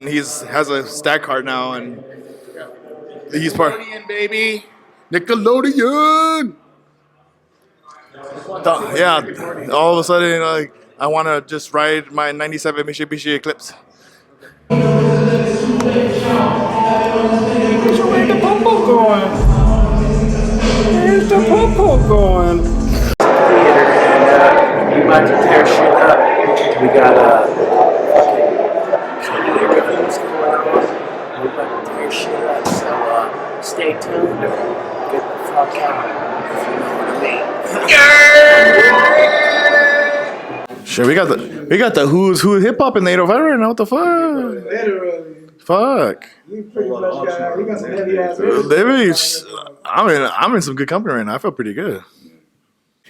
He's has a stack card now, and he's part. Nickelodeon, baby, Nickelodeon. Yeah, all of a sudden, like I want to just ride my '97 Mitsubishi Eclipse. Where's the popo going? Where's the popo going? Theater, and we about to tear shit up. We got comedy reviews going on. We're about to tear shit up, so stay tuned or get the fuck out, if you know what I mean. Sure, we got the who's who hip hop in the 805 right now. What the fuck? Literally. Fuck. You pretty much got, we got some heavy ass. I'm in some good company right now. I feel pretty good.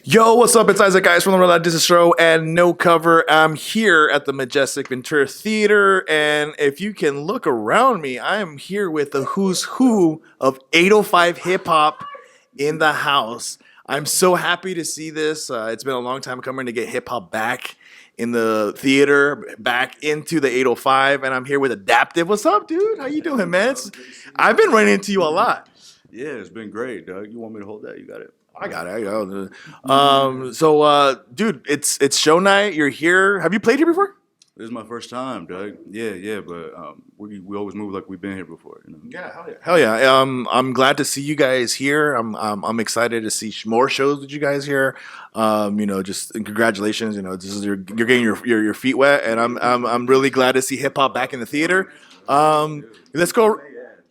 Yo, what's up? It's Isaac, guys, from the Red Light Distro and No Cover. I'm here at the Majestic Ventura Theater, and if you can look around me, I am here with the who's who of 805 hip hop in the house. I'm so happy to see this. It's been a long time coming to get hip hop back in the theater, back into the 805, and I'm here with Adaptive. What's up, dude? How you doing, man? I've been running into you a lot. Yeah, it's been great, Doug. You want me to hold that? You got it. I got it. Dude, it's show night. You're here. Have you played here before? This is my first time, Doug. Yeah, but we always move like we've been here before. You know? Yeah, hell yeah. I'm glad to see you guys here. I'm excited to see more shows with you guys here. Just congratulations. This is you're getting your feet wet, and I'm really glad to see hip hop back in the theater. Let's go.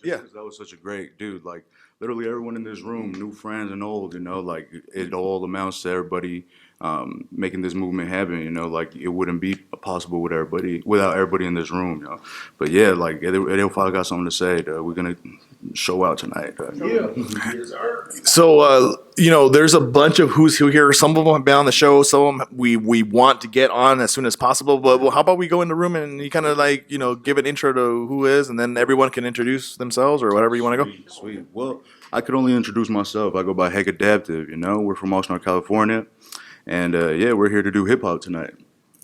Yeah, that was such a great dude. Like literally everyone in this room, new friends and old. Like it all amounts to everybody making this movement happen. Like it wouldn't be possible without everybody in this room. But yeah, like if I got something to say, we're gonna show out tonight. So there's a bunch of who's who here. Some of them have been on the show. Some of them we want to get on as soon as possible. But how about we go in the room and you kind of give an intro to who is, and then everyone can introduce themselves or whatever you want to go. Sweet. Well, I could only introduce myself. I go by Heck Adaptive. We're from Oxnard, California. And we're here to do hip hop tonight.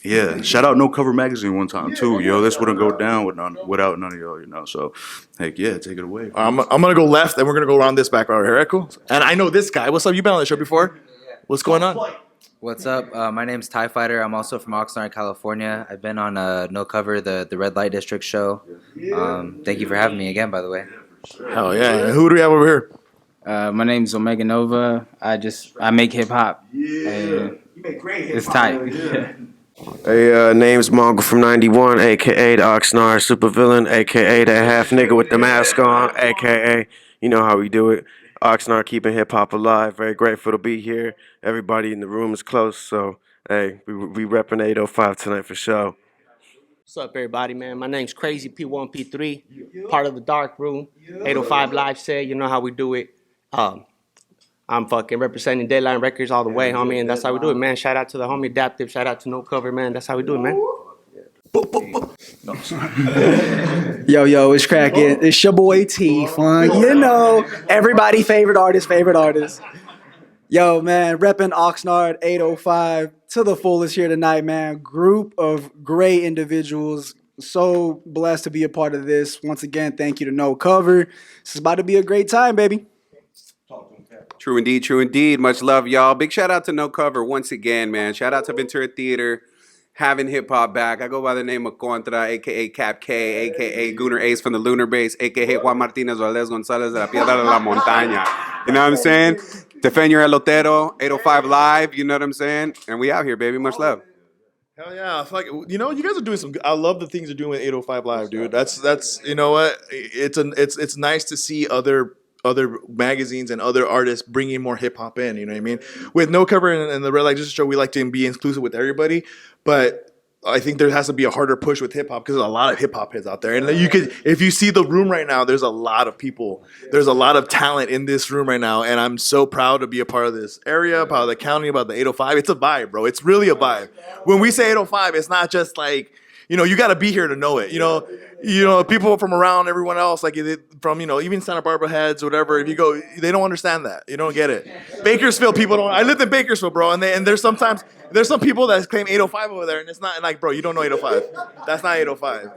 Yeah, shout out No Cover Magazine one time too, yo. This wouldn't go down without none of y'all, So, heck yeah, take it away. I'm gonna go left, and we're gonna go around this back right here. Right, cool. And I know this guy. What's up? You've been on the show before. What's going on? What's up? My name's TFighter. I'm also from Oxnard, California. I've been on No Cover, the Red Light District show. Thank you for having me again, by the way. Hell yeah! And who do we have over here? My name's Omega Nova. I make hip hop. You make great hip It's hop. tight. Hey, name's Mongo from 91, a.k.a. the Oxnard supervillain, a.k.a. that half nigga with the mask on, a.k.a. you know how we do it. Oxnard keeping hip-hop alive. Very grateful to be here. Everybody in the room is close, so, hey, we repping 805 tonight for sure. What's up, everybody, man? My name's Crazy P1, P3, part of the Dark Room, 805 Live Set. You know how we do it. I'm fucking representing Deadline Records all the way, homie, and that's how we do it, man. Shout out to the homie Adaptive. Shout out to No Cover, man. That's how we do it, man. Yo, it's cracking. It's your boy T.fVnk. Everybody favorite artist. Yo, man, repping Oxnard 805 to the fullest here tonight, man. Group of great individuals. So blessed to be a part of this. Once again, thank you to No Cover. This is about to be a great time, baby. True indeed. Much love, y'all. Big shout out to No Cover once again, man. Shout out to Ventura Theater, having hip hop back. I go by the name of Kontra, aka Cap K, aka Gooner Ace from the Lunar Base, aka Juan Martinez Valdez Gonzalez de la Piedra de la Montaña. You know what I'm saying? Defend your elotero, 805 Live. You know what I'm saying? And we out here, baby. Much love. Hell yeah! It's like you guys are doing some. I love the things you're doing with 805 Live, dude. That's you know what? It's nice to see other magazines and other artists bringing more hip hop in. You know what I mean? With No Cover and the Red Light District show, we like to be inclusive with everybody, but I think there has to be a harder push with hip hop because there's a lot of hip hop heads out there. And if you see the room right now, there's a lot of people. There's a lot of talent in this room right now, and I'm so proud to be a part of this area, part of the county, about the 805. It's a vibe, bro. It's really a vibe. When we say 805, it's not just like, you got to be here to know it. People from around everyone else, like from, even Santa Barbara heads, whatever. If you go, they don't understand that. You don't get it. Bakersfield people don't. I lived in Bakersfield, bro, and there's some people that claim 805 over there, and it's not like, bro, you don't know 805. That's not 805.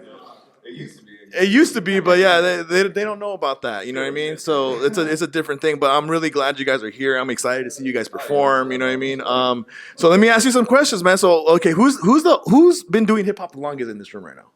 It used to be, but yeah, they don't know about that. You know what I mean? So it's a different thing. But I'm really glad you guys are here. I'm excited to see you guys perform. You know what I mean? So let me ask you some questions, man. So okay, who's been doing hip hop the longest in this room right now?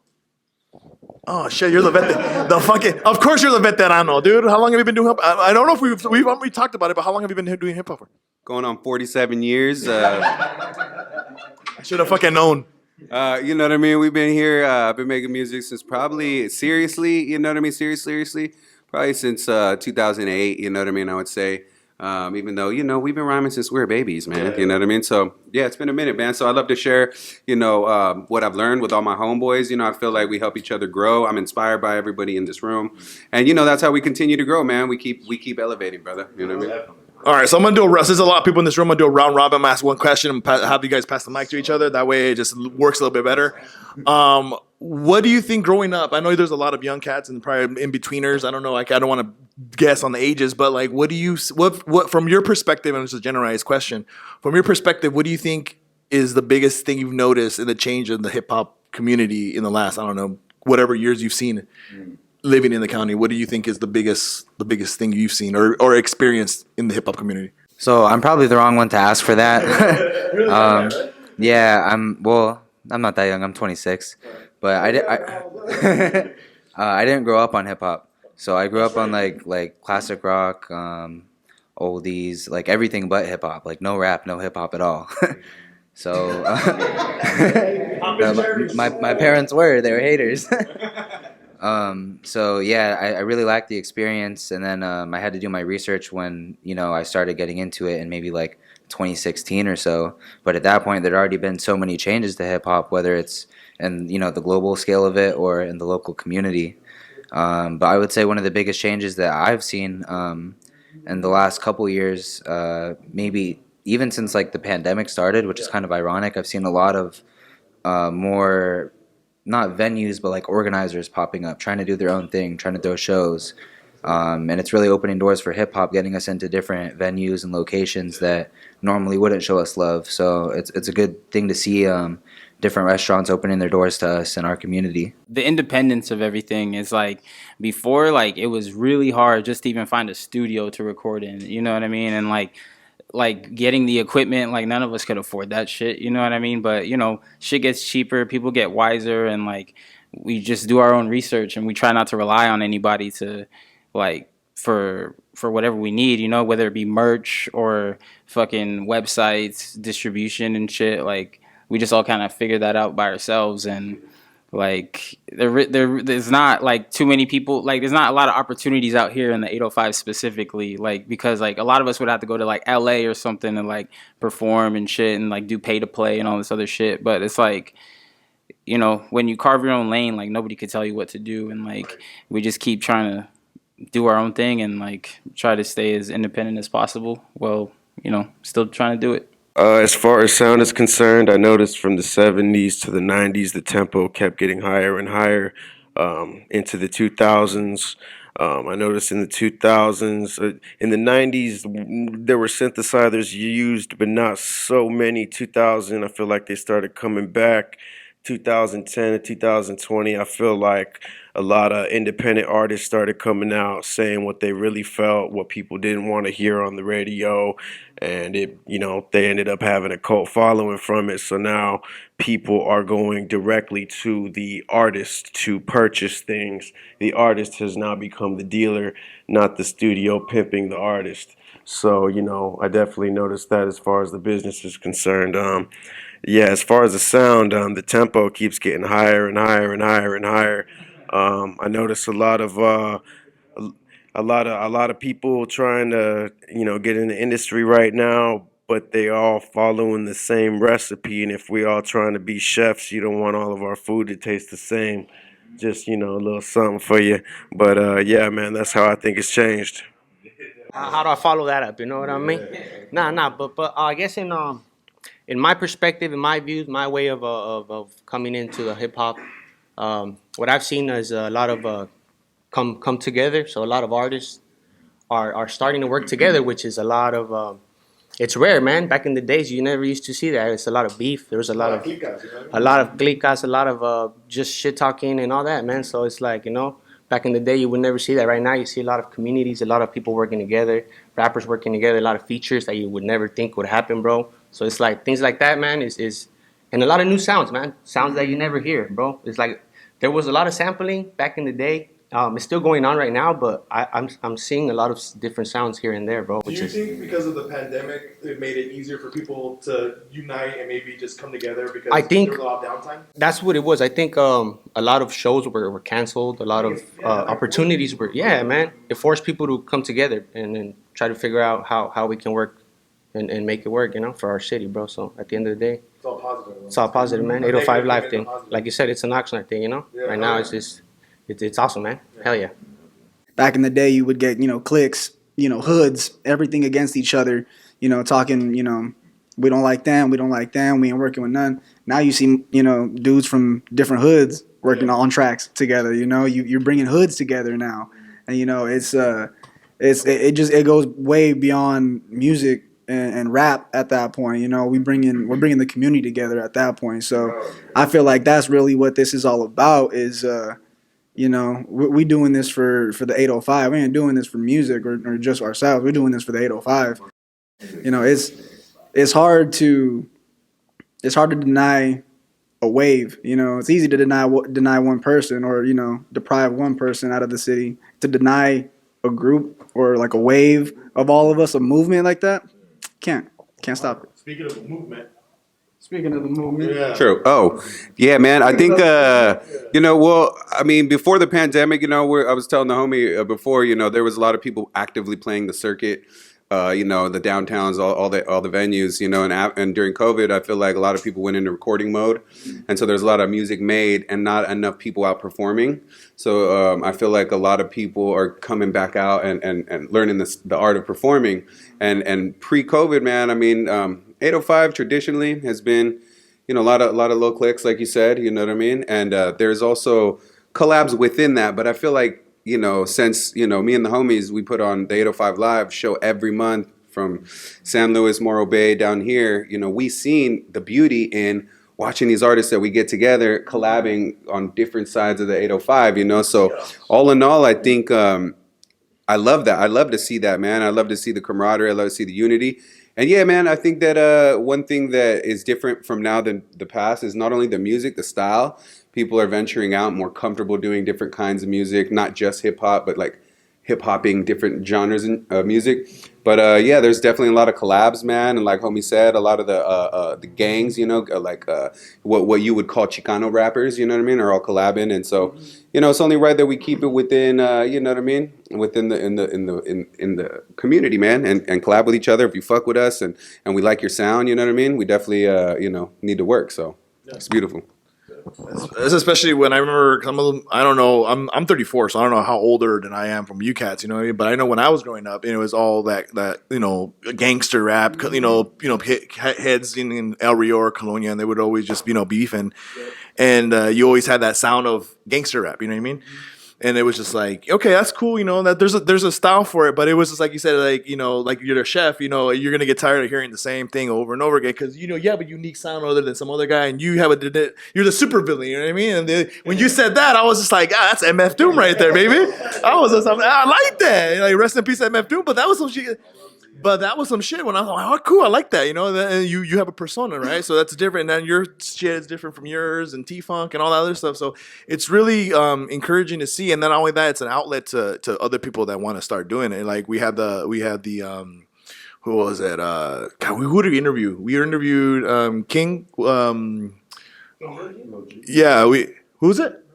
Oh shit, you're the fucking. Of course you're the veterano, dude. How long have you been doing hip hop? I don't know if we talked about it, but how long have you been doing hip hop for? Going on 47 years. I should have fucking known. You know what I mean? We've been here. I've been making music since probably seriously. You know what I mean? Seriously, probably since 2008. You know what I mean? I would say. Even though we've been rhyming since we were babies, man. You know what I mean? So yeah, it's been a minute, man. So I love to share, what I've learned with all my homeboys. I feel like we help each other grow. I'm inspired by everybody in this room, and that's how we continue to grow, man. We keep elevating, brother. You know what I mean? All right, so I'm gonna do there's a lot of people in this room. I'm gonna do a round robin. I'm gonna ask one question and have you guys pass the mic to each other. That way, it just works a little bit better. What do you think growing up? I know there's a lot of young cats and probably in betweeners. I don't know. Like, I don't want to guess on the ages, but like, what from your perspective? And it's a generalized question. From your perspective, what do you think is the biggest thing you've noticed in the change in the hip hop community in the last, I don't know, whatever years you've seen living in the county? What do you think is the biggest thing you've seen or experienced in the hip hop community? So I'm probably the wrong one to ask for that. Yeah, I'm not that young. I'm 26, but I didn't grow up on hip hop. So I grew up on like classic rock, oldies, like everything but hip hop. Like no rap, no hip hop at all. So my parents they were haters. So yeah, I really liked the experience, and then I had to do my research when I started getting into it in maybe like 2016 or so. But at that point, there'd already been so many changes to hip hop, whether it's in the global scale of it or in the local community. But I would say one of the biggest changes that I've seen in the last couple years, maybe even since like the pandemic started, which is kind of ironic, I've seen a lot of more, not venues, but like organizers popping up, trying to do their own thing, trying to throw shows. And it's really opening doors for hip hop, getting us into different venues and locations that normally wouldn't show us love. So it's a good thing to see different restaurants opening their doors to us in our community. The independence of everything is like before, like it was really hard just to even find a studio to record in. You know what I mean? And like getting the equipment, like none of us could afford that shit, you know what I mean? But shit gets cheaper, people get wiser, and like we just do our own research and we try not to rely on anybody to like for whatever we need, whether it be merch or fucking websites, distribution and shit. Like we just all kind of figure that out by ourselves. And like there's not like too many people, like there's not a lot of opportunities out here in the 805 specifically, like because like a lot of us would have to go to like LA or something and like perform and shit and like do pay to play and all this other shit. But it's like when you carve your own lane, like nobody could tell you what to do, and like we just keep trying to do our own thing and like try to stay as independent as possible. Well, still trying to do it. As far as sound is concerned, I noticed from the 70s to the 90s, the tempo kept getting higher and higher into the 2000s. I noticed in the 2000s, in the 90s, there were synthesizers used, but not so many. 2000, I feel like they started coming back. 2010 to 2020, I feel like a lot of independent artists started coming out saying what they really felt, what people didn't want to hear on the radio, and they ended up having a cult following from it. So now people are going directly to the artist to purchase things. The artist has now become the dealer, not the studio pimping the artist. So, I definitely noticed that as far as the business is concerned. Yeah, as far as the sound, the tempo keeps getting higher and higher and higher and higher. I notice a lot of people trying to get in the industry right now, but they all following the same recipe. And if we all trying to be chefs, you don't want all of our food to taste the same. Just a little something for you. But yeah, man, that's how I think it's changed. How do I follow that up? You know what I mean? But I guess in my perspective, in my views, my way of coming into the hip hop, what I've seen is a lot of come together. So a lot of artists are starting to work together, which is a lot of it's rare, man. Back in the days, you never used to see that. It's a lot of beef. There was a lot of cliques, a lot of just shit talking and all that, man. So it's like, back in the day, you would never see that. Right now, you see a lot of communities, a lot of people working together, rappers working together, a lot of features that you would never think would happen, bro. So it's like things like that, man, is and a lot of new sounds, man. Sounds that you never hear, bro. It's like there was a lot of sampling back in the day. It's still going on right now, but I'm seeing a lot of different sounds here and there, bro. Do you think because of the pandemic, it made it easier for people to unite and maybe just come together because I think there was a lot of downtime? that's what it was. I think a lot of shows were canceled. A lot of opportunities were, yeah, man. It forced people to come together and try to figure out how we can work and make it work, for our city, bro. So at the end of the day, It's all positive. it's all positive, man. 805 Live thing. Positive. Like you said, it's an Oxnard thing, Yeah, right now, it's just, it's awesome, man. Hell yeah. Back in the day, you would get, cliques, hoods, everything against each other, talking, we don't like them, we ain't working with none. Now you see, dudes from different hoods working on tracks together, you're bringing hoods together now. And, it goes way beyond music and rap at that point. We're bringing the community together at that point. So I feel like that's really what this is all about is, we doing this for the 805. We ain't doing this for music or just ourselves. We're doing this for the 805. It's hard to deny a wave. It's easy to deny one person or deprive one person out of the city. To deny a group or like a wave of all of us, a movement like that, can't stop it. Speaking of the movement. Yeah. True. Oh, yeah, man. I think, before the pandemic, I was telling the homie before, there was a lot of people actively playing the circuit, the downtowns, all the venues, and during COVID, I feel like a lot of people went into recording mode. And so there's a lot of music made and not enough people out performing. So I feel like a lot of people are coming back out and learning the art of performing. And pre-COVID, man, 805 traditionally has been, a lot of low clicks, like you said, you know what I mean? And there's also collabs within that. But I feel like, since, me and the homies, we put on the 805 Live show every month from San Luis, Morro Bay down here, we seen the beauty in watching these artists that we get together collabing on different sides of the 805, So all in all, I think I love that. I love to see that, man. I love to see the camaraderie. I love to see the unity. And yeah, man, I think that one thing that is different from now than the past is not only the music, the style. People are venturing out, more comfortable doing different kinds of music, not just hip hop, but like hip hopping different genres of music. But yeah, there's definitely a lot of collabs, man. And like homie said, a lot of the gangs, what you would call Chicano rappers, are all collabing. And so, it's only right that we keep it within, within the community, man, and collab with each other. If you fuck with us and we like your sound, we definitely, need to work. So it's beautiful. That's especially when I remember some of them. I don't know. I'm 34, so I don't know how older than I am from you cats. But I know when I was growing up, it was all that gangster rap. Heads in El Rio or Colonia, and they would always just beef and you always had that sound of gangster rap. You know what I mean? And it was just like, okay, that's cool, that there's a style for it, but it was just like you said, like like you're a chef, you're gonna get tired of hearing the same thing over and over again because you have a unique sound other than some other guy, and you're the super villain, you know what I mean? And when you said that, I was just like, that's MF Doom right there, baby. I like that, like rest in peace, MF Doom. But that was some shit. But that was some shit when I was like, oh, cool, I like that, And you have a persona, right? So that's different. And then your shit is different from yours and T.fVnk and all that other stuff. So it's really encouraging to see. And then not only that, it's an outlet to other people that want to start doing it. Like we had the who was it? God, who did we interview? We interviewed King. Who's it?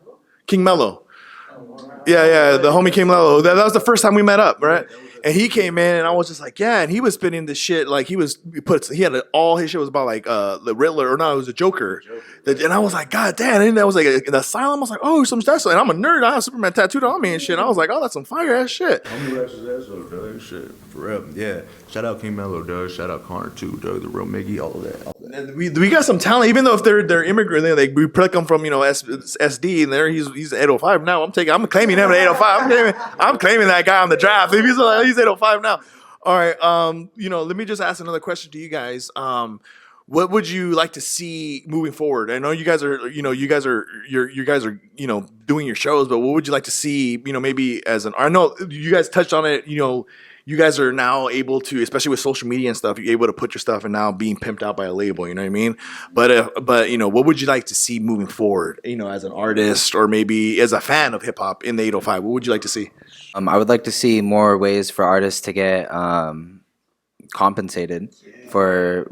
King Mello. Yeah, the homie King Mello. That was the first time we met up, right? And he came in, and I was just like, yeah. And he was spinning this shit like he had all his shit was about like the Riddler, or no, it was a Joker. And I was like, God damn! And that was like an asylum. I was like, oh, some stuff. And I'm a nerd. I have Superman tattooed on me and shit. And I was like, oh, that's some fire ass shit. Homie raps his ass off, dog. Shit, for real. Yeah. Shout out King Mello, dog. Shout out Kontra too, dog. The real Miggy, all of that. And we got some talent, even though if they're immigrant, we pick them from SD, and there he's 805 now. I'm claiming him at 805. I'm claiming that guy on the draft. He's 805 now. All right. Let me just ask another question to you guys. What would you like to see moving forward? I know you guys are, you guys are, doing your shows, but what would you like to see, maybe as an, I know you guys touched on it, you guys are now able to, especially with social media and stuff, you're able to put your stuff and now being pimped out by a label, you know what I mean? But what would you like to see moving forward, as an artist or maybe as a fan of hip hop in the 805? What would you like to see? I would like to see more ways for artists to get compensated for.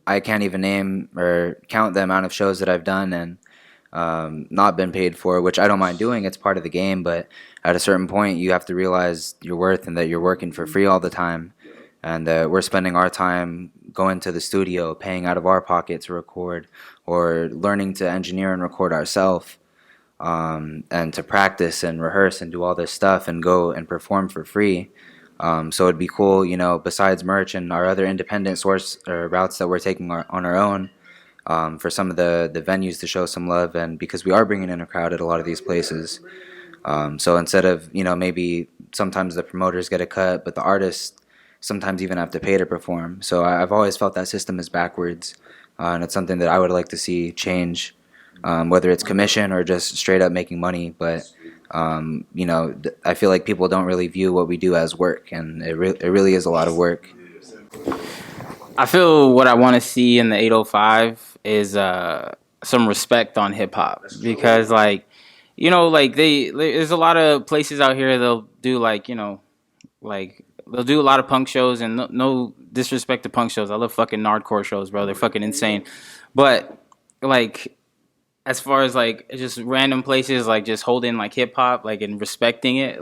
I can't even name or count the amount of shows that I've done and not been paid for, which I don't mind doing. It's part of the game, but at a certain point, you have to realize your worth and that you're working for free all the time, and that we're spending our time going to the studio, paying out of our pocket to record, or learning to engineer and record ourselves. And to practice and rehearse and do all this stuff and go and perform for free. So it'd be cool, besides merch and our other independent source or routes that we're taking on our own, for some of the venues to show some love, and because we are bringing in a crowd at a lot of these places. So instead of, maybe sometimes the promoters get a cut, but the artists sometimes even have to pay to perform. So I've always felt that system is backwards, and it's something that I would like to see change. Whether it's commission or just straight up making money, but I feel like people don't really view what we do as work, and it really is a lot of work. I feel what I want to see in the 805 is some respect on hip hop, because there's a lot of places out here they'll do they'll do a lot of punk shows, and no disrespect to punk shows. I love fucking nardcore shows, bro. They're fucking insane, but as far as just random places just holding hip hop and respecting it,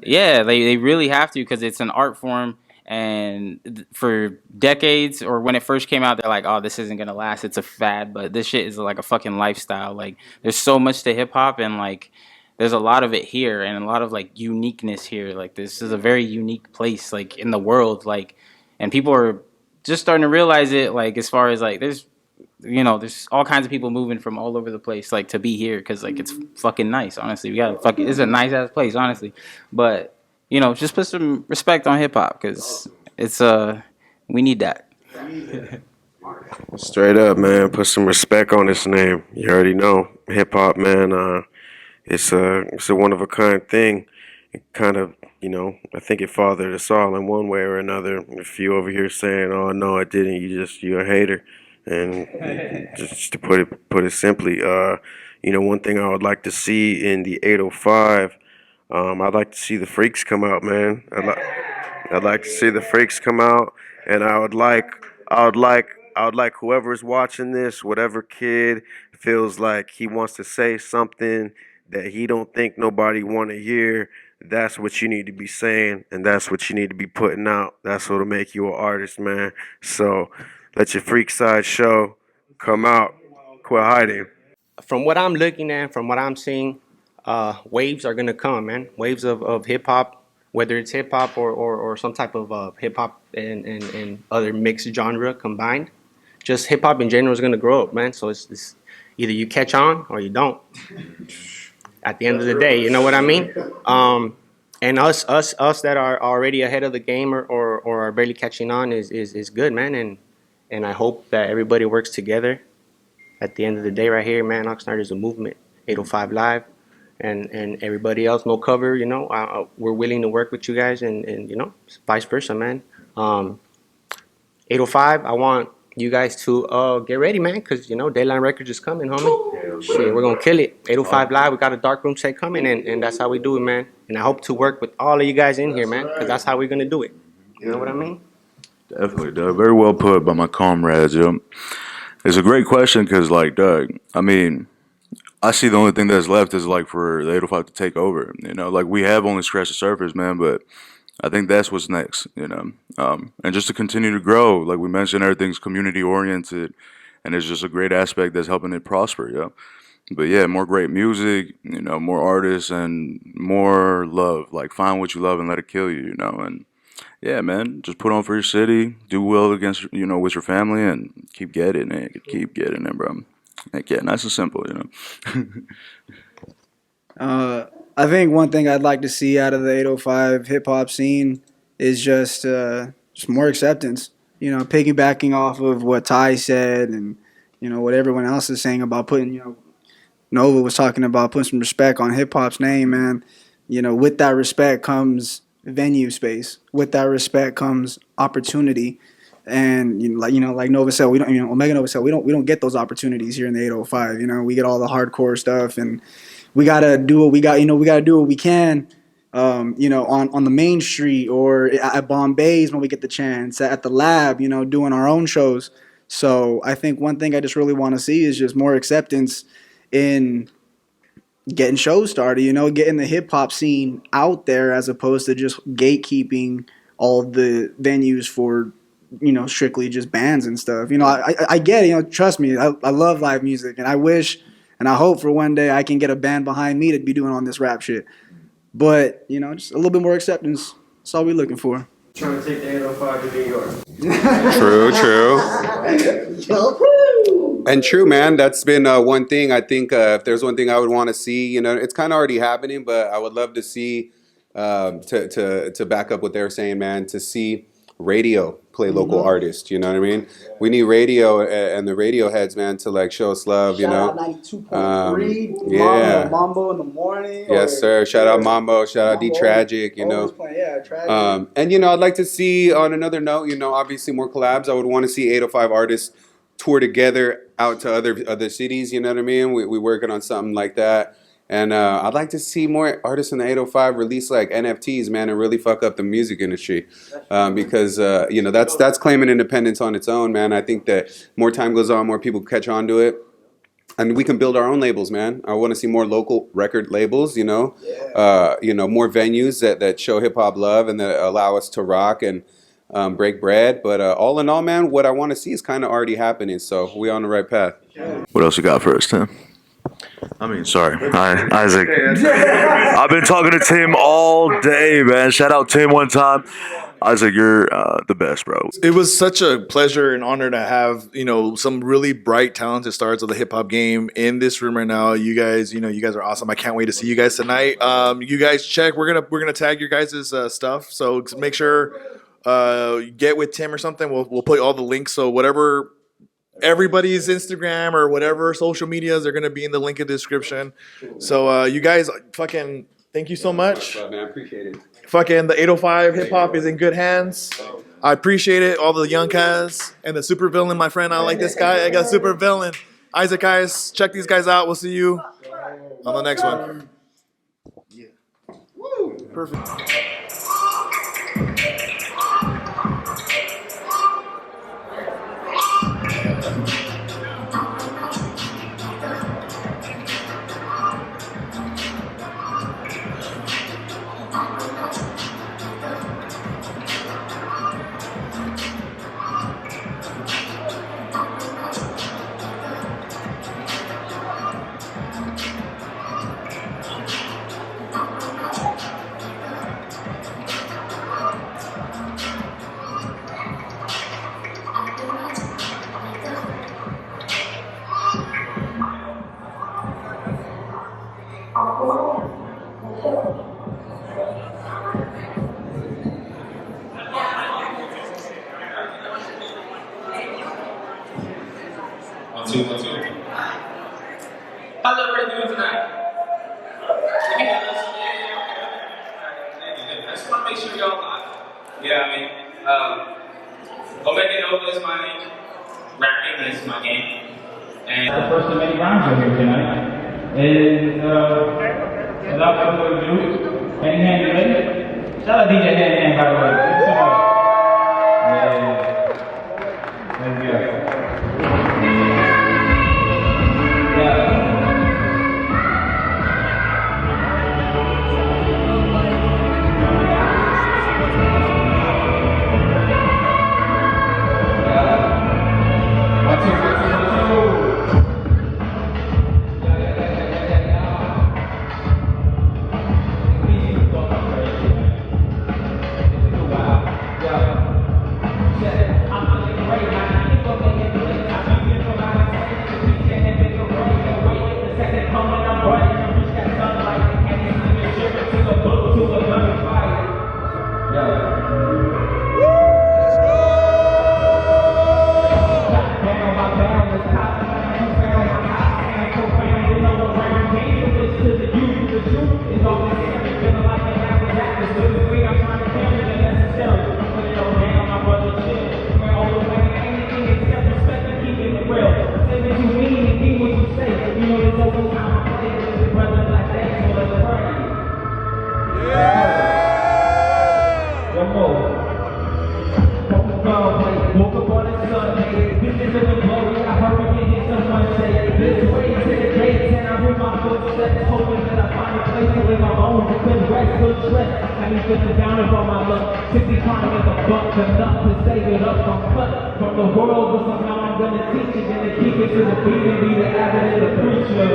yeah, they really have to, because it's an art form, and for decades, or when it first came out, they're like, oh, this isn't gonna last, it's a fad, but this shit is like a fucking lifestyle. There's so much to hip hop, and there's a lot of it here, and a lot of uniqueness here. This is a very unique place in the world, and people are just starting to realize it, as far as there's all kinds of people moving from all over the place to be here, because it's fucking nice. Honestly, it's a nice ass place, honestly. But just put some respect on hip hop, because it's we need that. Straight up, man. Put some respect on his name. You already know, hip hop, man. It's a one of a kind thing. It kind of, I think it fathered us all in one way or another. If you over here saying, "Oh no, I didn't," you're a hater. And just to put it simply, one thing I would like to see in the 805, I'd like to see the freaks come out, man. I'd like to see the freaks come out, and I would like whoever's watching this, whatever kid feels like he wants to say something that he don't think nobody want to hear. That's what you need to be saying, and that's what you need to be putting out. That's what'll make you an artist, man. So let your freak side show. Come out. Quit hiding. From what I'm looking at, from what I'm seeing, waves are gonna come, man. Waves of hip hop, whether it's hip hop or some type of hip hop and other mixed genre combined. Just hip hop in general is gonna grow up, man. So it's either you catch on or you don't. At the end of the day, you know what I mean? And us that are already ahead of the game or are barely catching on is good, man. And I hope that everybody works together. At the end of the day, right here, man, Oxnard is a movement. 805 Live, and everybody else, No Cover. We're willing to work with you guys, and vice versa, man. 805, I want you guys to get ready, man, because Dayline Records is coming, homie. Shit, we're gonna kill it. 805 Live, we got a dark room set coming, and that's how we do it, man. And I hope to work with all of you guys in here, man, because that's how we're gonna do it. You know what I mean? Definitely, Doug. Very well put by my comrades, yo. It's a great question, because, Doug, I mean, I see the only thing that's left is, for the 805 to take over, we have only scratched the surface, man, but I think that's what's next, and just to continue to grow. Like we mentioned, everything's community-oriented, and it's just a great aspect that's helping it prosper, yo. But, yeah, more great music, more artists, and more love. Find what you love and let it kill you, and yeah, man, just put on for your city, do well against, with your family, and keep getting it. Keep getting it, bro. Yeah, nice and simple, I think one thing I'd like to see out of the 805 hip hop scene is just more acceptance. You know, piggybacking off of what Ty said and, you know, what everyone else is saying about putting, you know, Nova was talking about putting some respect on hip hop's name, man. You know, with that respect comes venue space. With that respect comes opportunity. And like Nova said, we don't. You know, Omega Nova said we don't get those opportunities here in the 805. You know, we get all the hardcore stuff, and we gotta do what we got. You know, we gotta do what we can. You know, on the main street or at Bombay's when we get the chance, at the lab. You know, doing our own shows. So I think one thing I just really want to see is just more acceptance in getting shows started, you know, getting the hip hop scene out there as opposed to just gatekeeping all the venues for, you know, strictly just bands and stuff. You know, I get it, you know, trust me, I love live music and I wish and I hope for one day I can get a band behind me to be doing on this rap shit. But, you know, just a little bit more acceptance. That's all we're looking for. Trying to take the 805 to New York. True. And true, man. That's been one thing. I think if there's one thing I would want to see, you know, it's kind of already happening, but I would love to see to back up what they're saying, man. To see radio play local artists. You know what I mean? We need radio and the radio heads, man, to like show us love. You know, 92.3. Yeah. Mambo in the morning. Yes, sir. Shout out Mambo. Shout out D Tragic. You know. Yeah, Tragic. And you know, I'd like to see on another note, you know, obviously more collabs. I would want to see 805 artists tour together out to other cities. You know what I mean? We working on something like that. And I'd like to see more artists in the 805 release like NFTs, man, and really fuck up the music industry, because you know that's claiming independence on its own, man. I think that more time goes on, more people catch on to it, and we can build our own labels, man. I want to see more local record labels, you know, more venues that show hip hop love and that allow us to rock and break bread. But all in all, man, what I want to see is kind of already happening. So we on the right path. What else you got for us, Tim? I mean, sorry. Hi, Isaac. I've been talking to Tim all day, man. Shout out Tim one time. Isaac, you're the best, bro. It was such a pleasure and honor to have, you know, some really bright, talented stars of the hip hop game in this room right now. You guys, you know, you guys are awesome. I can't wait to see you guys tonight. You guys check. We're gonna tag your guys' stuff. So make sure get with Tim or something. We'll put all the links. So whatever. Everybody's Instagram or whatever social medias are going to be in the link in the description. So you guys fucking thank you so much. Man, I appreciate it. Fucking the 805 hip hop is in good hands. I appreciate it. All the young cats and the super villain, my friend. I like this guy. I got super villain. Isaac, guys, check these guys out. We'll see you on the next one. Yeah. Woo. Perfect. How's everybody doing tonight? I just want to make sure y'all alive. Yeah, I mean, Omega Nova is my name. Rapping is my game. And the first of many rhymes are here tonight. And without further ado, Hand Hand, you ready? Shout out DJ Hand Hand, by the way. Yeah. Let's go. from the clip, right foot sweat. I mean, just down on my luck. 60 trying to make a buck enough to save it up from cut from the world, but somehow I'm gonna teach it, gonna keep it to the beat and be the abbot and the preacher.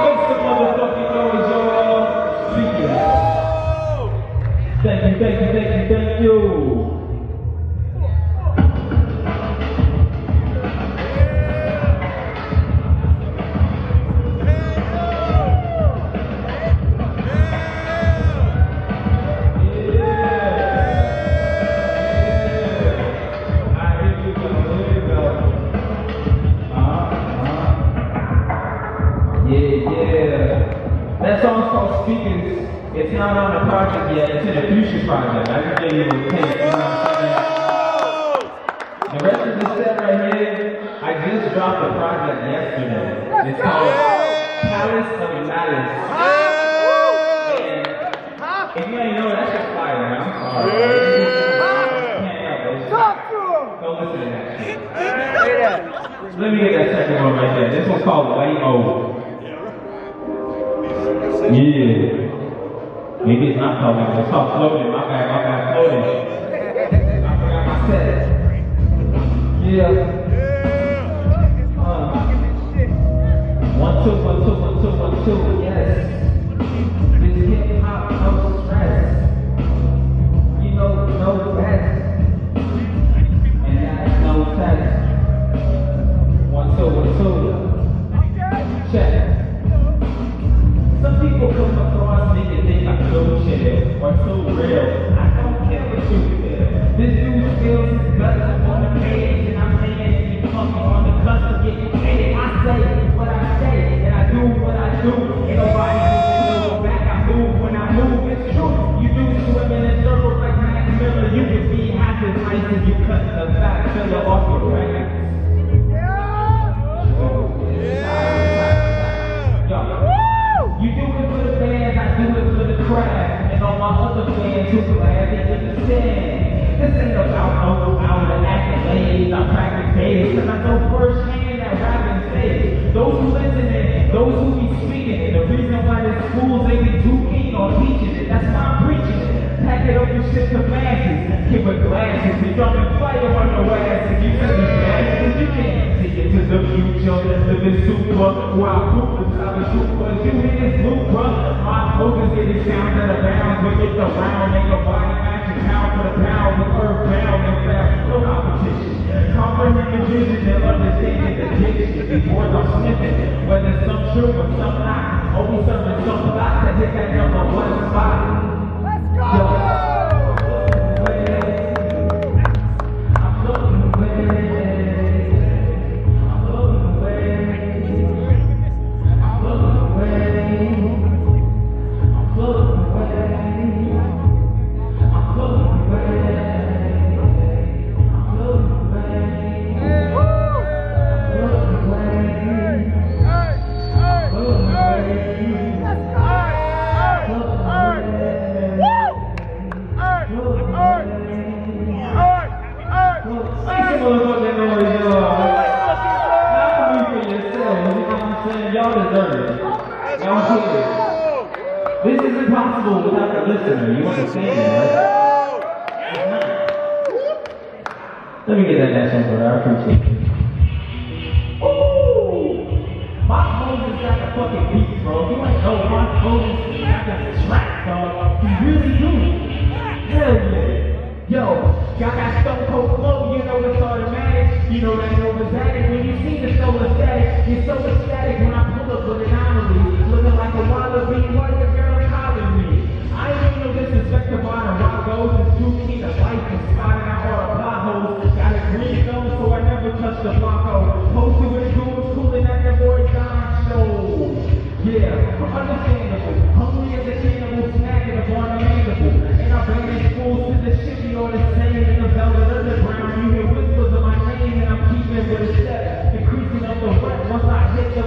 Make some motherfucking noise, y'all. Speaking. Thank you, thank you, thank you, thank you. That song's called Speakers. It's not on the project yet. It's in a future project. I can give you a tape. You know what I'm saying? The rest of the set right here, I just dropped the project yesterday. It's called Palace of Malice. And if you ain't know it, that's just fire, man. I'm sorry. Don't listen to that shit. Let me get that second one right there. This one's called Way O. Yeah. Maybe it's not called that. It's called floating. My bad, floating. I forgot my set. Yeah. 1, 2, 1, 2, 1, 2, 1, 2. Yes. This hip hop, no stress. You know, no rest. And that's no test. 1, 2, 1, 2. Check. Some people come across me and think I'm so chill or so real. I don't care what you feel. This dude feels his guts on the page, and I'm saying he's fucking on the cusp of getting paid. I say what I say, and I do what I do. Ain't nobody can go back. I move when I move. It's true. You do swimming in circles like Mac Miller. You can be half as nice as you cut the back filler off your back. You do it for the fans, I do it for the crowd, and all my other fans who glad they understand. This ain't about no accolades, I practice days, cause I know firsthand that rapping says. Those who listening, those who be speaking, the reason why the schools they be too keen on teaching it, that's why I'm preaching it. Pack it up and shit to masses, give it glasses, and drumming fire on your ass, and you can be masses, you can't see it to the future, living super, while Cooper's college Cooper, you in this loop, bruh. My focus getting sound that are bound, but it's around, make a body match and pound for the pound, with earthbound and fast, no competition. Comprehend the vision and understanding the diction, these words I'm sniffing, whether some true or some not, always serving some spots that hit that number 1 spot. Let's go! This is impossible without the listener. You understand that, right? Let me get that next one, bro. I appreciate it. Ooh! My Moses got the fucking beats, bro. You ain't know my Moses got the track, dog. He really do. Hell yeah. Yo, y'all got Stone Cold Flow, you know it's automatic. You know that Nova's attic. When you see the solar static, you're so ecstatic when I pull up with an anomaly. Looking like a wallaby, what the girl calling me? I ain't even no disrespect to modern rock goes. It's too keen to life and spotting out all the potholes. Got a green thumb, so I never touch the Blanco. Posted with dudes cooling at the boy Don show. Yeah, understandable. Hungry as a cannibal, snacking upon a mandible. And I banish fools to the shit, you all the same in the velvet underground. You hear whispers of my name, and I'm keeping with a step. Increasing up the rep once I hit the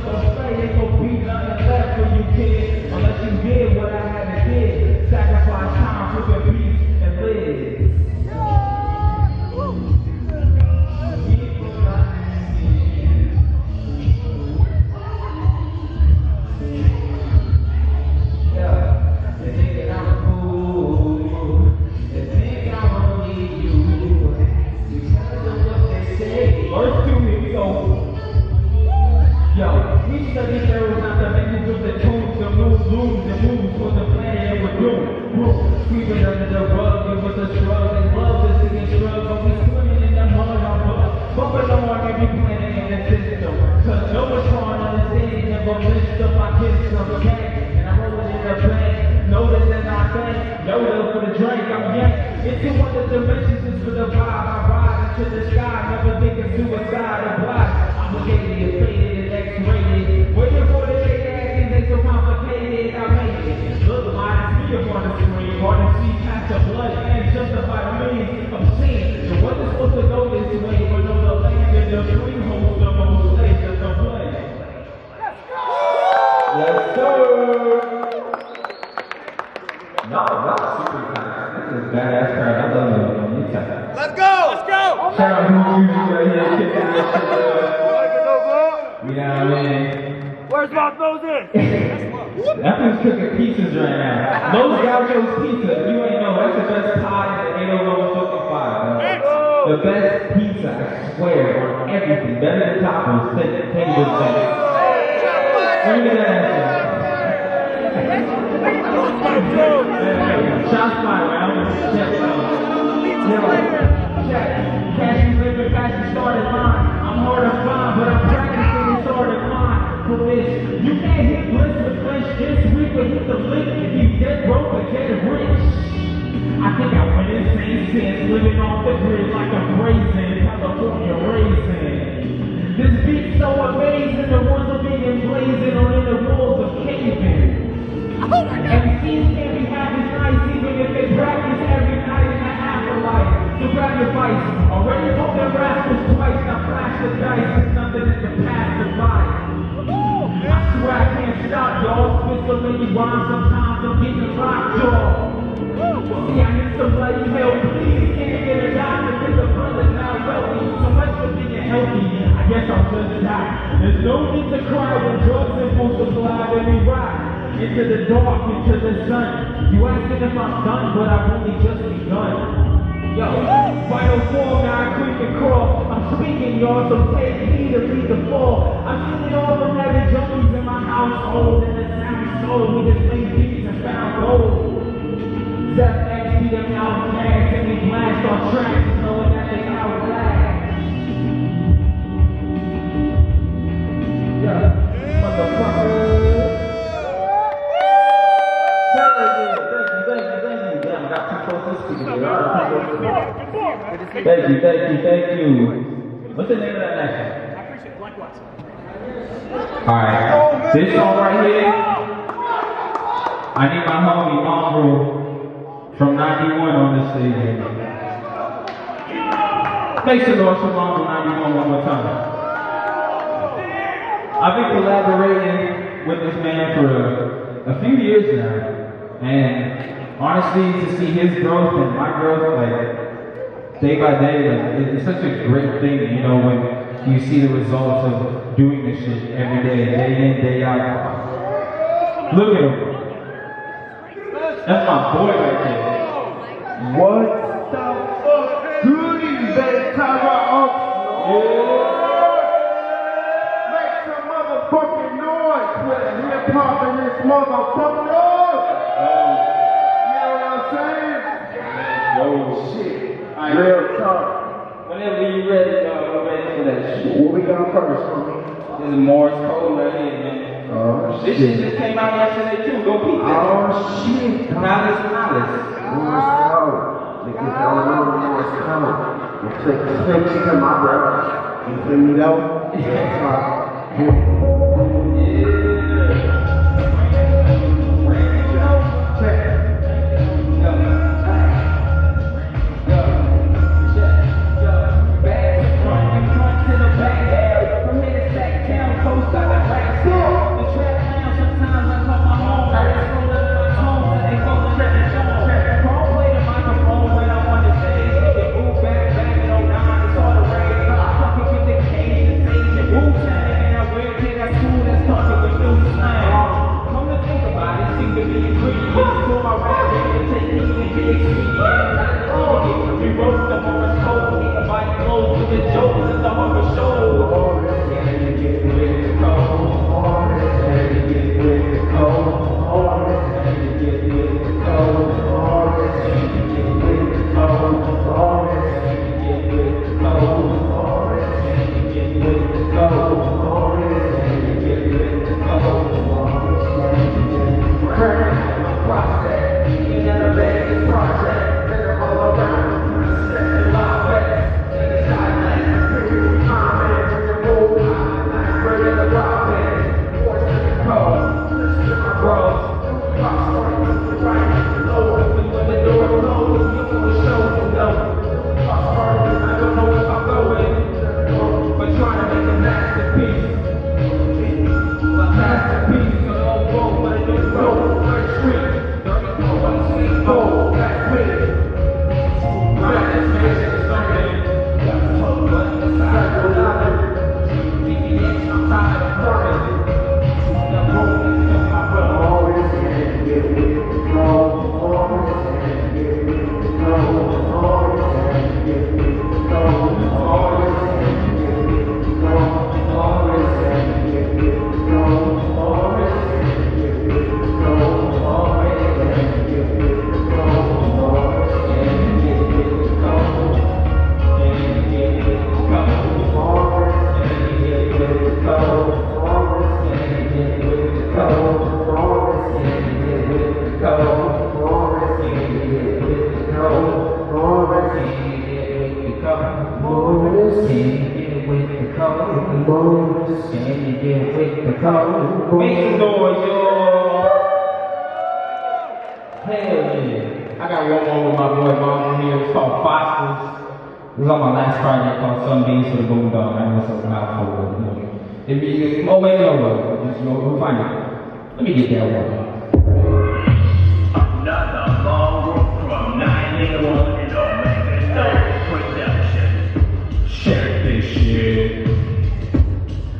moves and moves for the plan that we're doing. Sweeping under the rug, it was a shrug. They love to see it shrug, but we swimming in the mud on bus. Bumping on every planet in the system. Cause no one's trying to understand, never missed them. I kiss them, okay? And I roll it in the bank. Notice that I think, notice for the drink, I'm yanked. Into one of the dimensions is for the vibe. I ride into the sky, never thinking suicide or blind. Obligated, faded, and X-rated. Waiting for the day that acting ain't so complicated. I made it. Look, minus me up on the screen. Hard to see past the blood and justify millions of scenes. So wasn't supposed to go this way, but no, the land and the freehold, the most slaves of the play. Let's go! No, super nice. This is badass crowd. I love it. Let's go! Let's go! Shout out to you right here, kicking this shit up. You know what I mean? Where's my Moses? That one's cooking pizzas right now. Los Gauchos Pizza. You ain't know, that's the best pie in the 801 fucking pie. The best pizza, I swear, on everything. Better than tacos. Take this thing. Let me get that answer. Shots fired, man. I'm gonna check check. Cash is living fast and started line. I'm hard to find, but I'm practicing this art of mine. For this, you can't hit bliss with flesh this week, but hit the lick if you get broke or get rich. I think I went insane since living off the grid like a raisin, California raisin. This beat's so amazing, the ones are being blazing or in the walls of caving. MCs can't be half as nice even if they practice every night in the afterlife. So grab your vice. Already told their rascals twice. Now flash the dice. It's nothing in the past of life. I swear I can't stop, y'all. Spit so many rhymes sometimes I'm getting locked, y'all. See, I need some bloody help, please. Can't get a doctor because the brother's not wealthy. So much for being healthy. I guess I'll just die. There's no need to cry when drugs and multiply. Then we ride into the dark, into the sun. You asking if I'm done, but I've only just begun. Yo, final form, now I creep and crawl. I'm speaking, y'all, so take heed to lead the fall. I'm seeing all the heavy junkies in my household. And the savage soul, we just made beats and found gold. Zep X, be them outcasts, and we blast our tracks, knowing that they outlast. Yeah, motherfucker. Thank you. What's the name of that next one? I appreciate it. Likewise. Alright, this song right here, I need my homie Mongrel from 91 on this stage. Make some noise for Mongrel 91 one more time. I've been collaborating with this man for a few years now, and honestly, to see his growth and my growth, like, day by day, like, it's such a great thing, you know, when you see the results of doing this shit every day, day in, day out. Look at him. That's my boy right there. What the fuck? Goodies, that Tyra up. Yeah. Make some motherfucking noise with hip-hop in this motherfucker. Oh shit. Real talk. Whenever you ready, I'm ready for that shit. What we got first, homie? This is Morris Code right here, man. Oh shit. This shit just came out yesterday too. Go peep that. Oh shit. Morris Code. Niggas don't know Morris Code. You click the switch to my brother. You feel me though? Yeah. Oh, Can you get with the cold? Make some noise, y'all. Hell yeah. I got one more with my boy Mom here. It's called Phosphorus. It was on my last project called Sunbeams for the Boondog. I know it's a mouthful, you know. It'd be, oh wait, no, just go find it. Let me get that one. Another long walk from 981 and Omega production. Check this shit.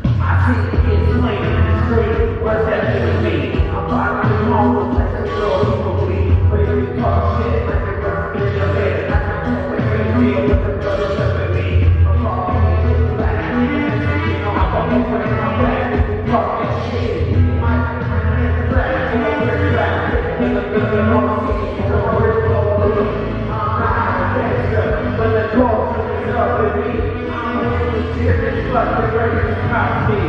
I see the kids playing in the street. What's that to me? I'm riding home like a girl who bleed. But you talk shit like a girl in your bed. I can't wait for you deal with the brother stepping me. I'm talking back. You know I'm gonna break my back. Talk that shit. My hands are back. I'm very back. In the building on the city. I'm very slowly. I'm not a gangster. But the culture is up with me. I'm really serious. But the greatest copy.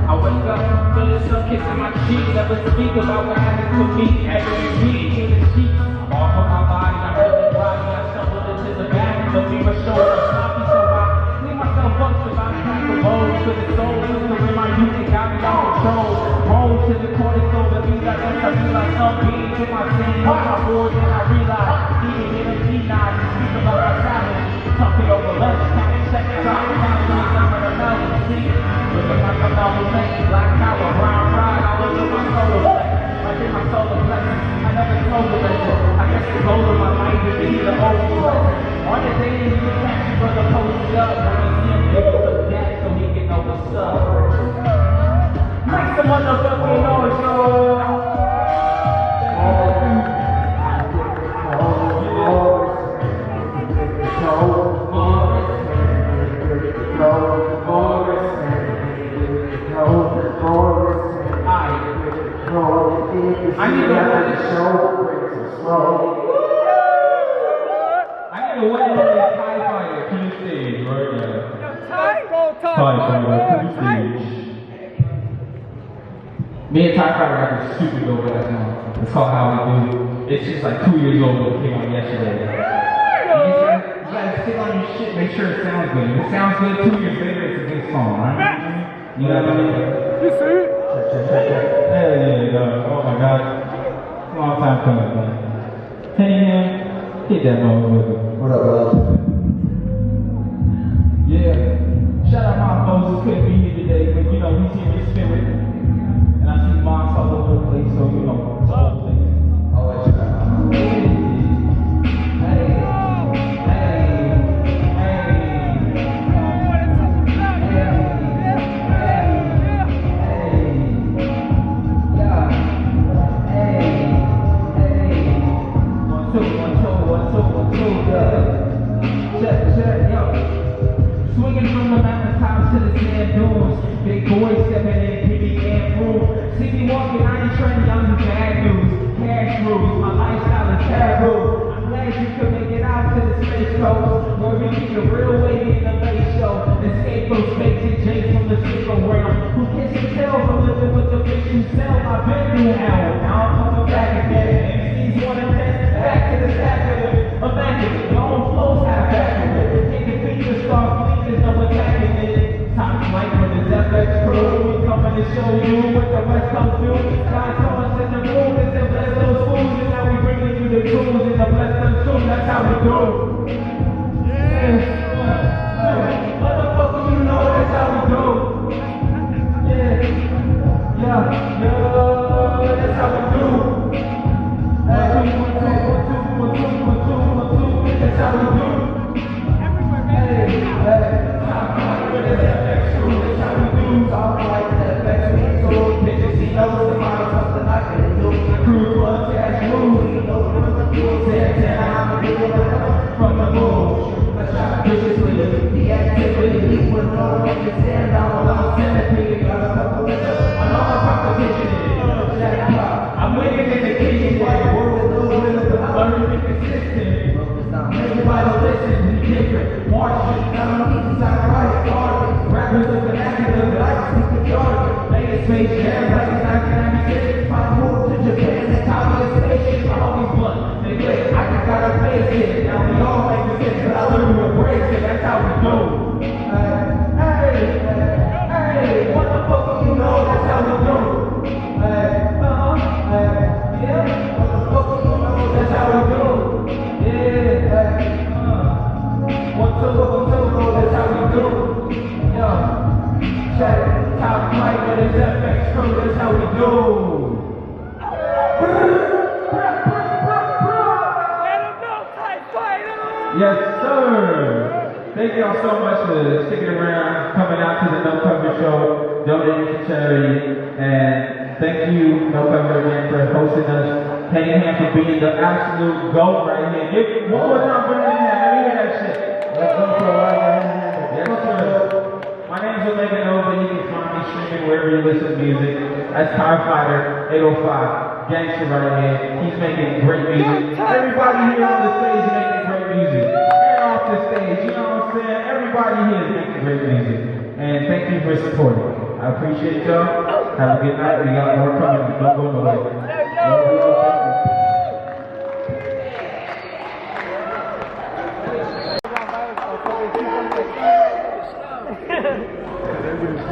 I wake up, feeling some kiss in my cheek. Never speak about what happened to me. Every week, in the sheets. I'm off of my body, I'm really groggy. I stumbled into the bathroom, but we were short of sloppy, so I clean myself up to about crack the bones to the soul. System in my youth, it got me out of control. Roll to the corner store, the beat like I feel like some beat to my skin. On my board, then I realized, even in a G9, speak about my talent. Talking over lunch, counting seconds, I'm in a melon, see? Looking like a novel thing, black power, brown pride, all over my solar flex. Like in my solar flex, I never told the lesson. I guess the goal of my life is to be the old lesson. On the day you can catch me for the post up, when we see him give us a debt so he can know what's up. Make some motherfucking noise, y'all. I need a way to get TIE Fighter to the stage right now. TIE Fighter to the stage. Me and TIE Fighter have a stupid dope ass song. It's called How We Do. It's just like 2 years old, but it came out yesterday. You gotta sit on your shit, make sure it sounds good. If it sounds good 2 years later, it's a good song, right? You know what I mean? You see it? Hell yeah, dog. Oh my god. Long time coming, man. Hey, man. Hit that motherfucker. What up, love? Yeah. Shout out my Moses. Couldn't be here today, but you know, he's here in spirit. And I see moms all over the place, so you know, it's all the things. Always shout out. Hey. Swinging from the mountaintops to the sand dunes. Big boys stepping in, PB and room. See me walking, I ain't trending, I'm the bad news. Cash rules, my lifestyle is taboo. I'm glad you could make it out to the space coast, where we keep the real way in the late show. Escape those fakes and jakes from the single realm. Who kiss and tell from living with the bitch who sell? I've been through hell, now I'm coming back again. MCs wanna test, back to the stack of it. Immaculate, your own flows half accurate. Take the features, start there's no attacking it. Top flight with the FX crew. We coming to show you what the West Coast do. God saw us in the moon and said bless those fools. And now we bringing you the tools and the bless them too. That's how we do. Yeah. Motherfucker, you know that's how we do. Yeah. Yeah. Yeah. That's how we do. Hey, 1, 2, 1, 2, 1, 2, 1, 2, 1, 2. That's how we do. I'm winning in the kitchen, like world learning consistent. Everybody listen, we different. March, I don't need to sound right. Rappers are vernacular, but I Space Jam like it's 1996. My move to Japan, the top of the station. I always blunt, they lit, I just gotta face it. Now we all make mistakes, but I learn to embrace it. That's how we do. Hey, what the fuck do you know? That's how we do. Yeah, what the fuck do you know? That's how we do. Yeah, one, two, that's how we do. Yo, check, top flight, but it's FX crew, that's how we do. Yes, sir. Thank y'all so much for sticking around, coming out to the No Cover show, donating to charity, and thank you, No Cover, again, for hosting us. Henny Ham for being the absolute GOAT right here. Give one more time for Henny Ham. Let me hear that shit. Let's go for a ride. Yes, sir. My name's Omega Nova. You can find me streaming wherever you listen to music. That's Tire Fighter 805. Gangster right here. He's making great music. Everybody here on the stage is making great music. And off the stage, you know what I'm saying? Everybody here is making great music. And thank you for supporting. I appreciate y'all. Have a good night. We got more coming. Don't go nowhere.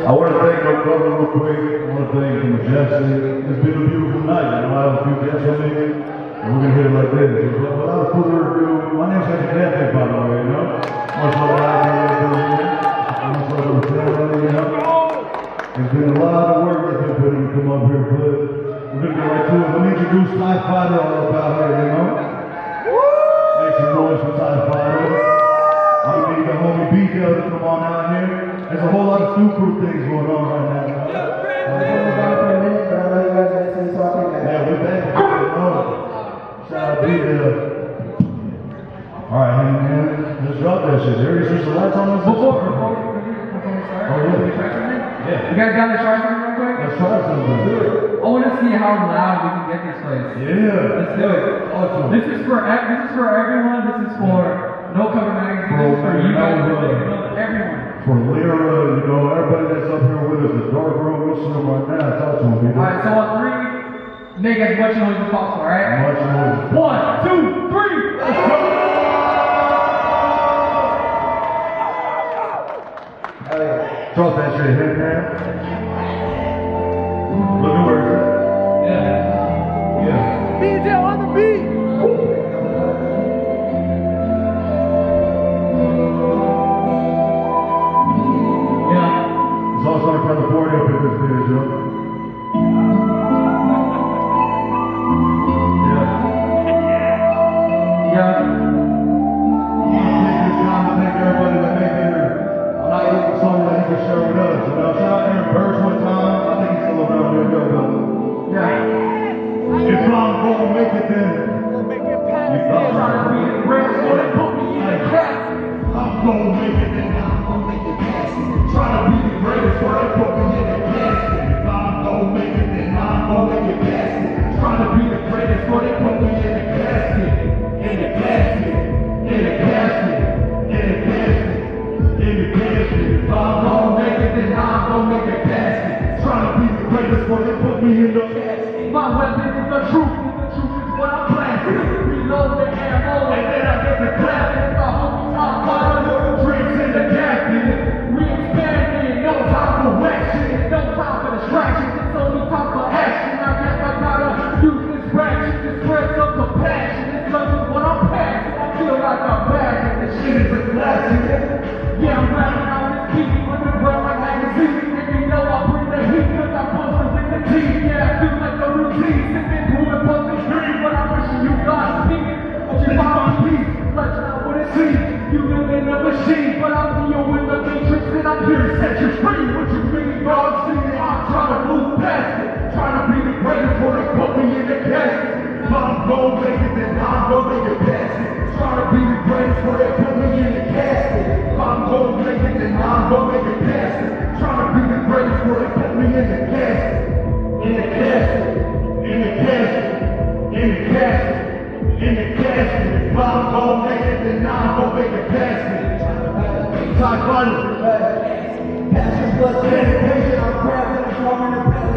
I want to thank our brother real quick. I want to thank Majestic. It's been a beautiful night. I know I have a few guests on me, and we're going to hit it like this. But without further ado, my name's Majestic, by the way, you know? Much love out here, much love to the family, you know? There's been a lot of work that's been put in to come up here, but we're going to get right to it. Let me introduce T.fVnk all up out here, you know? Make some noise for T.fVnk. I'm going to need the homie B-Dell to come on out here. There's a whole lot of Stu Crew things going on right now. Yeah, we're back. Shout out B-Dell. Alright, man. Let's drop that shit. There is some lights on this. Before we Oh, start, yeah. you guys got to try something real quick? Let's try something. Do it. I want to see how loud we can get this place. Yeah. Let's do it. Awesome. This is for everyone. This is for No Cover Magazine. This is for you guys. Everyone. For Lyra, you know, everybody that's up here with us, the dark room, we'll see them right now. Talk to them, people. Alright, so on three, make as much noise as possible, alright? Much noise. 1, 2, 3, let's go! Drop that shit, man. Look at where it's at. Yeah. BJ on the beat! It's all Southern California up in this bitch, yo. Yeah. Take this time to thank everybody that made it. I'm not even sorry that he can share with us. You know, shout out Aaron Burge one time. I think he's still around there, yo. Yeah. If I'm gonna make it, then you thought Trying to be the greatest, so they put me in the casket. I'm gonna make it, then I'm gonna make it casket. Trying to be the greatest, so they put me in the casket. If I'm gonna make it, then I'm gonna make it casket. Trying to be the greatest, so they put me in the casket. In the casket, in the casket, in the casket, in the casket. If I'm gonna make it, then I'm gonna make it casket. Trying to be the greatest, so they put me in the casket. My weapon is the truth is what I'm planting. Reload the ammo and then I get the clapping. The homie top bottom, little drinks in the casket. We expanding, no time for action, no time for distractions. It's only time for action. I guess I gotta use this ratchet to spread some compassion. This love is what I'm passing. I feel like I'm back and this shit is a classic. Yeah, I'm rapping out this beat with the run like magazine. And you know I bring the heat cause I bust it with the team. Yeah, I feel like a routine. Sipping through the public dream, but I'm wishing you Godspeed. But you follow me, let you know what it seems. You live in a machine, but I'm Neo in the matrix and I'm here to set you free. What you mean, dog? See, I'm trying to move past it. Trying to be the greatest before they put me in the casket. If I'm gonna make it, then I'm gonna make it past it. Trying to be the greatest before they put me in the casket. If I'm gonna make it, then I'm gonna make it past it. Trying to be the greatest before they put me in the casket. In the casket, in the casket, in the casket, in the casket. If I'm gonna make it, then I'm gonna make it past it. T.fVnk. Passion plus dedication, I'm grabbing the drum in the belly.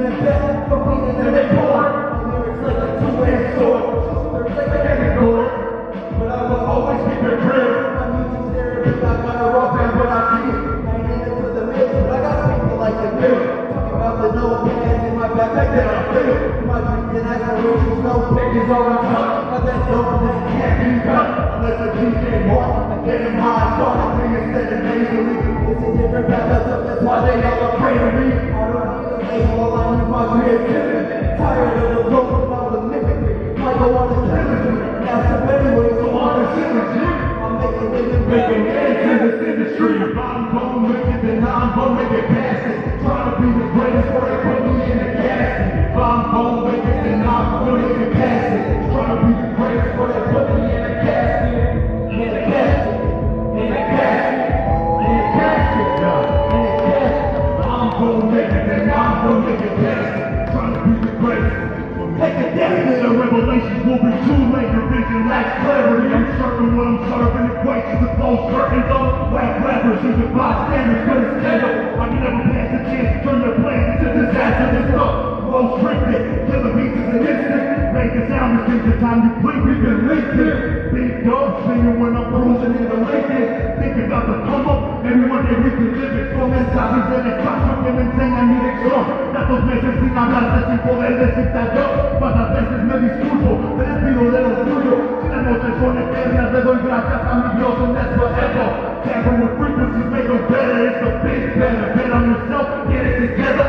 and back, for being in the court. Lyrics like a two-edged sword, lyrics like a heavy cord. But I will always keep it real. My music's therapy, I got a raw band, but I feel. I ain't into the mix, but I got people like the mill. Talking about the no hands in my backpack that I feel. My dreams and aspirations, no pictures all the time. But that door that can't be done unless the DJ walk. I get him high, start to bring instead of nasally. It's a different path, that's why they all afraid of me. I don't need a label, all I need my creativity. Tired of the road, I was living it. Might go on and killing me. Now some anyway, so on the synergy. I'm making living, making ends in this industry. If I'm gon' make it, then I'm gon' make it past it. Trying to be the greatest, where they put me in the casket. If I'm gon' make it, then I'm gon' make it past it. Trying to be the greatest, where they put me in the casket. In the casket, in the casket, in the casket, in the casket. If I'm gon' make it, then I'm gon' make it past it. Trying to be the greatest. Take a dance. The revelations will be too late. Your vision lacks clarity. I'm certain what I'm serving equates to the closed curtains of white rappers using bystanders for the scandal. I can never pass a chance to turn your plans into disaster. This stuff well scripted. Killer beats is an instant. Make the sound is the time you blink. We've been linked here. Big dog singing when I'm cruising in the Lincoln. Think about the come up. Maybe one day we can live it. From mensajes en el paso que me enseñan mi lección. Tantos meses sin hablar sin poder decir yo. Cuántas veces me disculpo, me despido de lo tuyo. Si las noches son eternas, le doy gracias a mi Dios and that's forever. Tamper with frequencies make them better, it's a big better. Bet on yourself, get it together,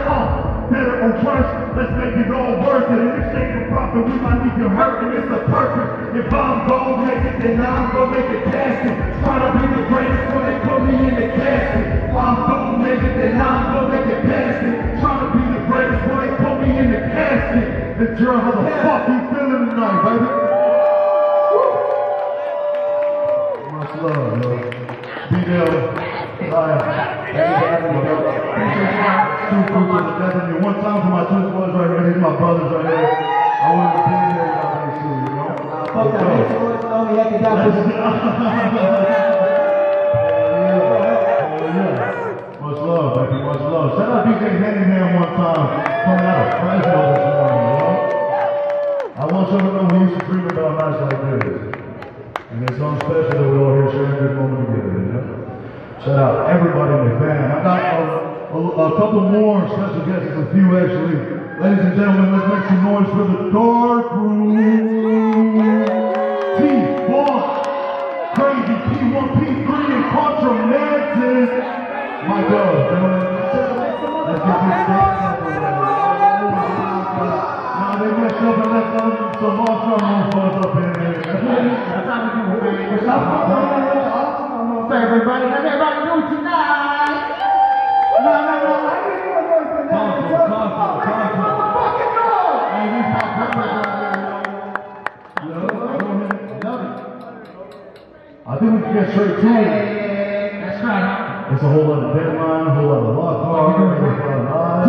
better or worse, let's make it all worth it. In exchange for profit, we might leave you hurting, it's the purpose. If I'm gon' make it, then I'm gon' make it past it. Try to be the greatest when they put me in the casket. If I'm gon' make it, then I'm gon' make it past it. Try to be the greatest when they put me in the casket. Ventura, how the fuck you feeling tonight, baby? Much love, yo. B-Dell, one time for my two boys right here, these my brothers right here. I wanted to be here and I too, you know? Fuck that, these boys know me, I can die for Much love, baby, much love. Shout out DJ Handyman one time, coming out of Fresno this morning, you know? I want you to know we used to dream about nights like this. And it's something special that we're all here sharing this moment together, you know? Shout out everybody in the band. I got a couple more special guests, a few actually. Ladies and gentlemen, let's make some noise for the Dark Room. T.fVnk, Crazy, P1P3, and Kontra, my God, gentlemen. Let's get this dance up over there. Now they messed up and left some more trombone up in there. That's how we do it, baby. What's up, everybody? How's everybody doing tonight? No. I think we can get straight to it. That's right. It's a whole lot of deadline, a whole lot of luck, a whole lot of eyes.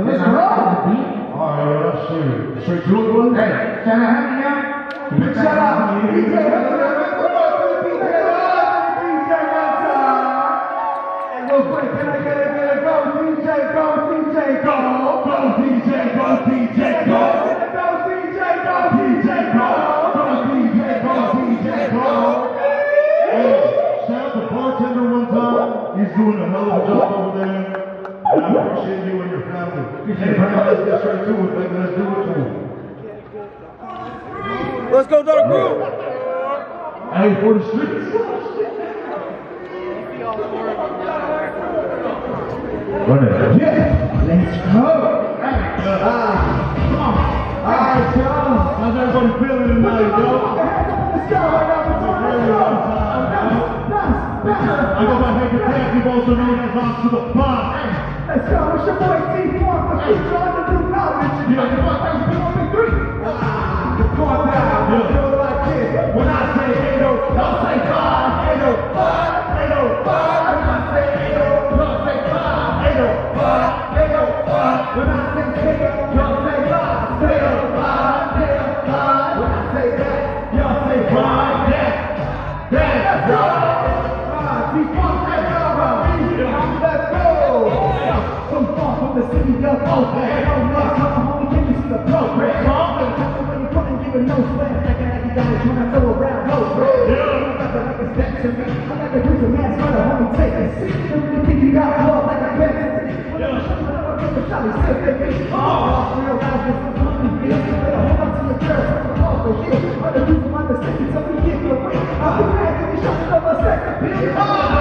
Let's roll. All right, let's shoot. Straight to it, boys? Hey, can I have you now? Big shout out. Real quick, can I get it? Go DJ, go DJ, go. Go DJ, go DJ, go. Go DJ, go DJ, go. Go DJ, go DJ, go. Hey, shout out the bartender one time. He's doing a hell of a job over there. And I appreciate you and your family. Hey, Brandon, let's get straight to it, baby. Let's do it to it. Let's go, Dark Room. Hey, for the streets. Run it. Yeah. Let's go. Come on. All right, y'all. How's everybody feeling tonight, yo? Let's go. I go by Hank Attack, also known as Ox to the Pop. Let's go. It's your boy T.fVnk, the feature on the new album. You know, your boy Crazy P1P3. The point down. You feel like this. When I say 8-0, y'all say 5. 8-0, 5. 8-0, 5. When I say 8-0, y'all say 5. 8-0, 5. 8-0, 5. When I say 10, y'all say 5. 8-0, 5. 8-0, 5. When I say that, y'all say 5. That's right. T.fVnk, let's go. Some fun from the city of Oakland. Oh no, homie, can you see the program? When you couldn't give it no sweat, acting like you got it, trying to throw around no bread. Like it's back to me. I got the cruiser mask for the homie, take a seat. Don't really think you got love like a fantasy. Charlie still take me. Real guys with some company bills. Better hold on to your girl, off the hill. But the reason why the second, so we get the ring. I'll be mad if you shut up a second bill. Come on!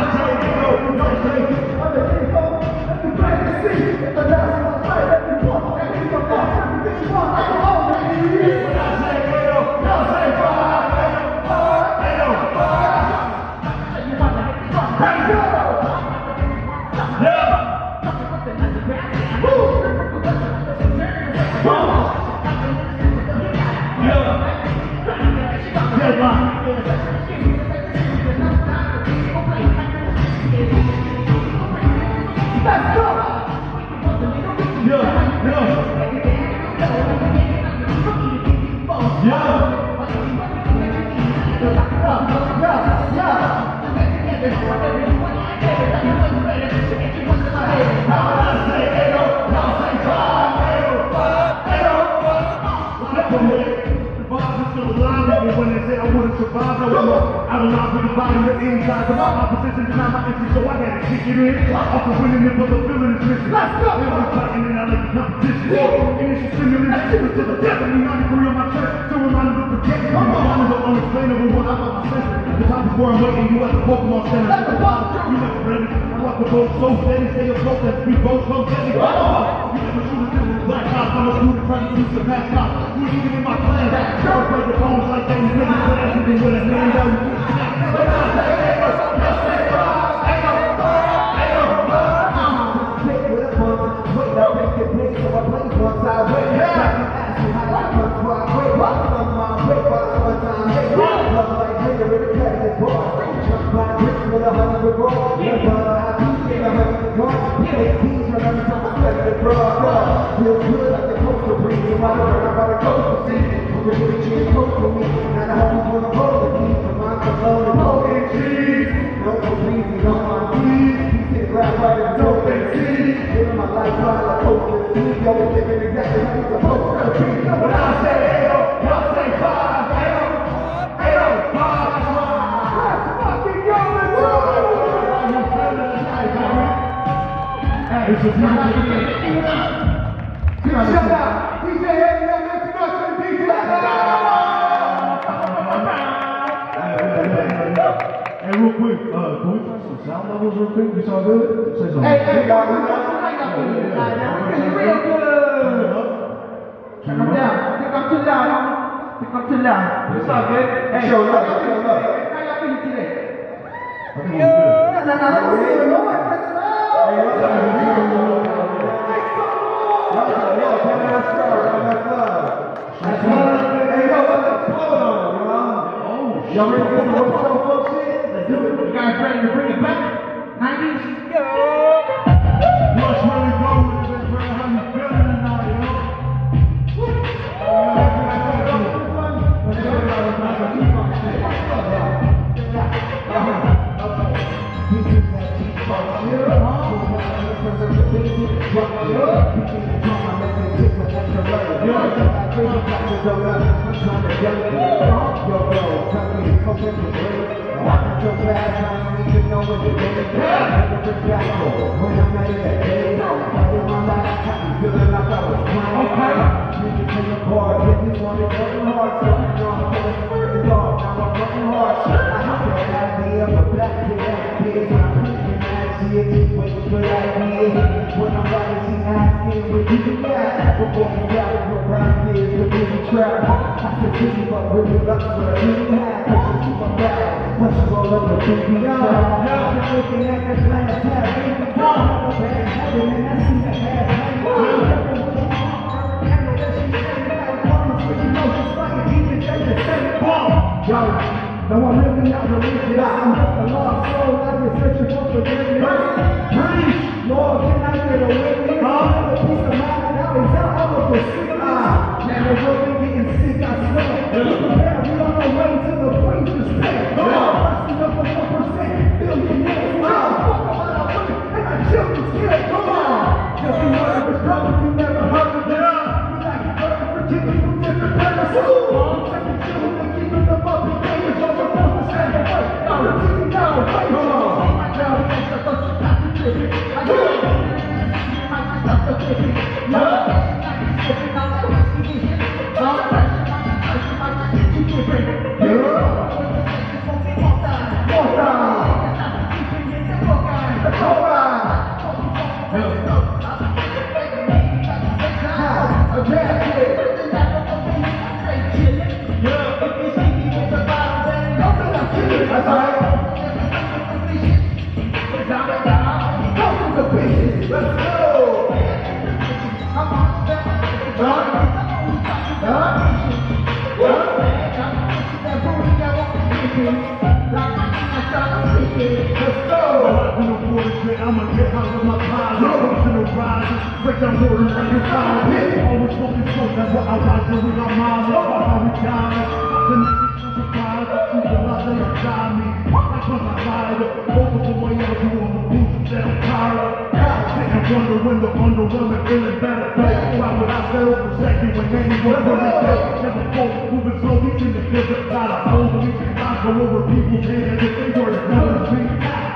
I'ma get out of my pile. Emotional rises, break down borders like a fire. Always smoking smoke, that's what I ride through with our minds. That's why I retire. The next is surprise. She's the last they inside me. That's when I ride up. Over the way out to on the boots that I'm tired. Sit and wonder when the underwhelming feeling better. Why would I settle for second when anyone will be dead? Never fall, moving slowly in the desert. Got a hold of me. I go over people's heads as if they were the colors me.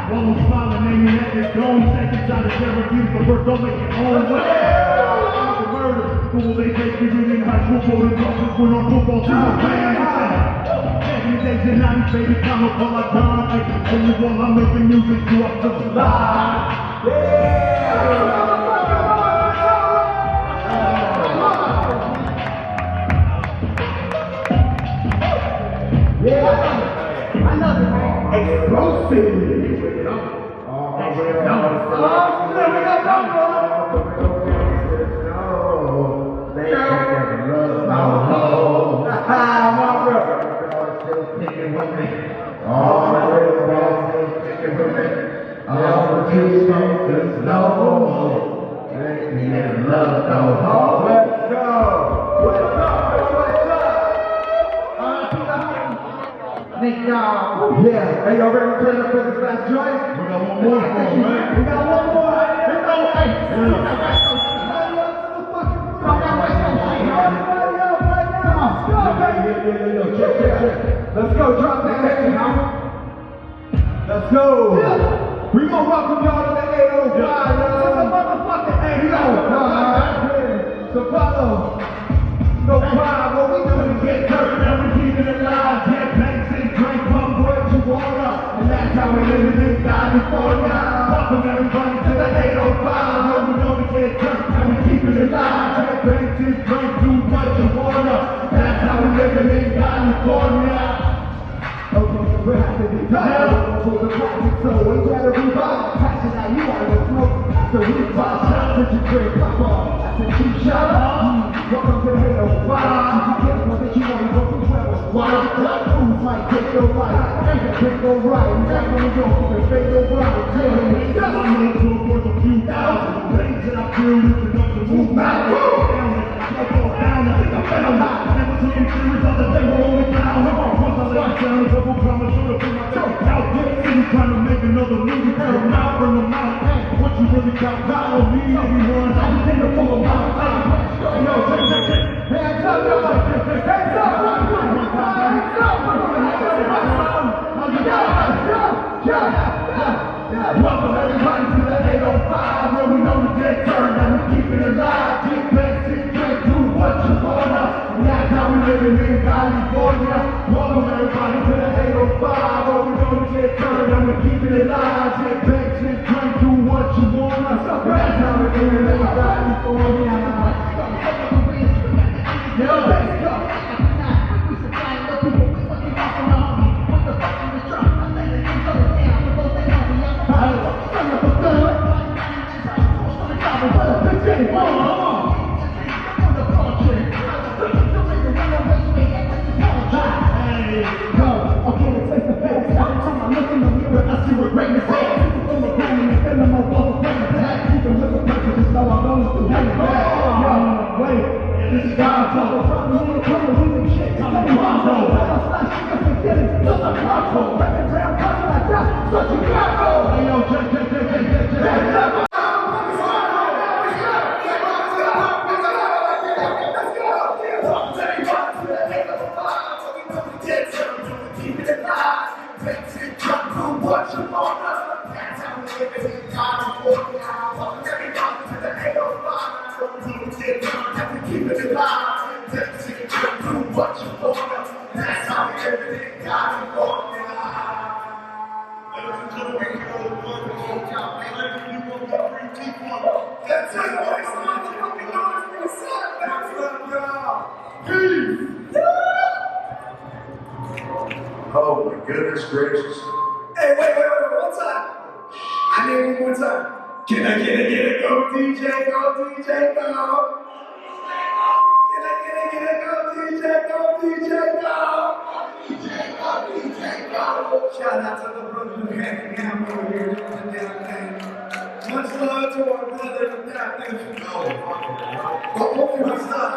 While I'm smiling, aiming at their dome, seconds out of guarantees, the bird don't make it home. The murder, who will they take me in high school for the drugs when on football team of fans? Every day's an night, baby, come up all I done. Only while I'm making music, you up to the lie. Yeah! I love it, man. Explosive. Yeah, hey, y'all ready to play the first last joint? We got one more for him, man. We got one more. Let's go, hey. Let's go, drop that head now. Let's go. We gonna welcome y'all to the 805, y'all. Motherfucking 805. So follow. No problem, what we doing is get dirt. Now we keeping it alive, get banks and drink, pump what you wanna. And that's how we living in California. Welcome everybody to the 805. Where we gonna get dirt. Now we keeping it alive, get banks and drink, do what you wanna. That's how we living in California. Okay, we're happy to be done. For the classic, so we gotta revive. Passion out, you wanna smoke. So we buy shots, put your drink, pop off. That's a cheap shot. Welcome to the 805. You get one that you wanna go to 12. Why the clock moves might take your life. Ain't that take no right. You got one of yours, you can fake no right. Yeah, my name's worth a few thousand. The things that I feel is enough to move mountains. Down, I think I fell out. Never took you serious, other day we're only down. Once I lay down, a double promise should have been myself out there. You trying to make another movie, bring them out. What you really got on me, everyone. I just ain't a full of my life. Yo, hands up, yo. Hands up. Welcome everybody to the 805, where we know the dead turn, and we keep it alive. Get back, sit back, do what you wanna. And that's how we living in California. Welcome everybody to the 805, where we know the dead turn, and we keep it alive. Get back, sit back, do what you wanna. That's how we living in California. Yo, let's go. Oh my goodness gracious. Hey, wait, one time. I need it one more time. Can I get it? Go DJ, go DJ, go. shout out to the brother who hanging out over here doing the damn thing. Much love to our brother Captain. But only much love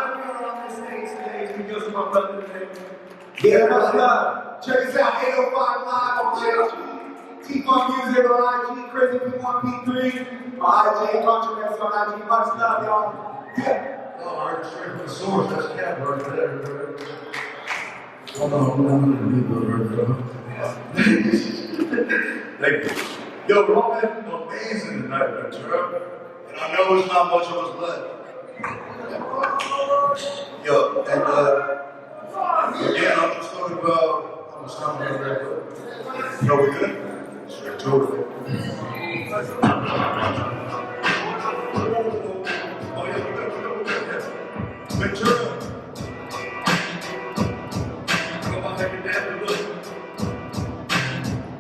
on this stage today is because of my brother today. Yeah, much love. Check us out, 805 Live on IG. T.fVnk Music on IG, Crazy P1P3 on IG, Kontra on IG. Much love, y'all. Yeah. Oh, I heard straight from the source. That's Cap right there, bro. Oh, no, I'm gonna leave the Thank you. Yo, we're all been amazing tonight, Ventura. And I know it's not much of us left. Yo, and again, I'm just talking about, I'm just talking about that, but you know we're good? Straight to it. Oh, yeah, Ventura.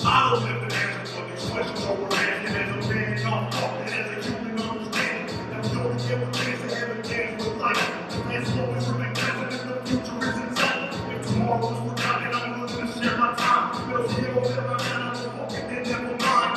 I don't have the answer for these questions over asking as a man, y'all talking as a human understanding. That we don't give a chance to have a chance with life. The past always remain present and the future is in sight. If tomorrow is forgotten, I'm willing to share my time. We'll see all that I got, I'm walking and never mind.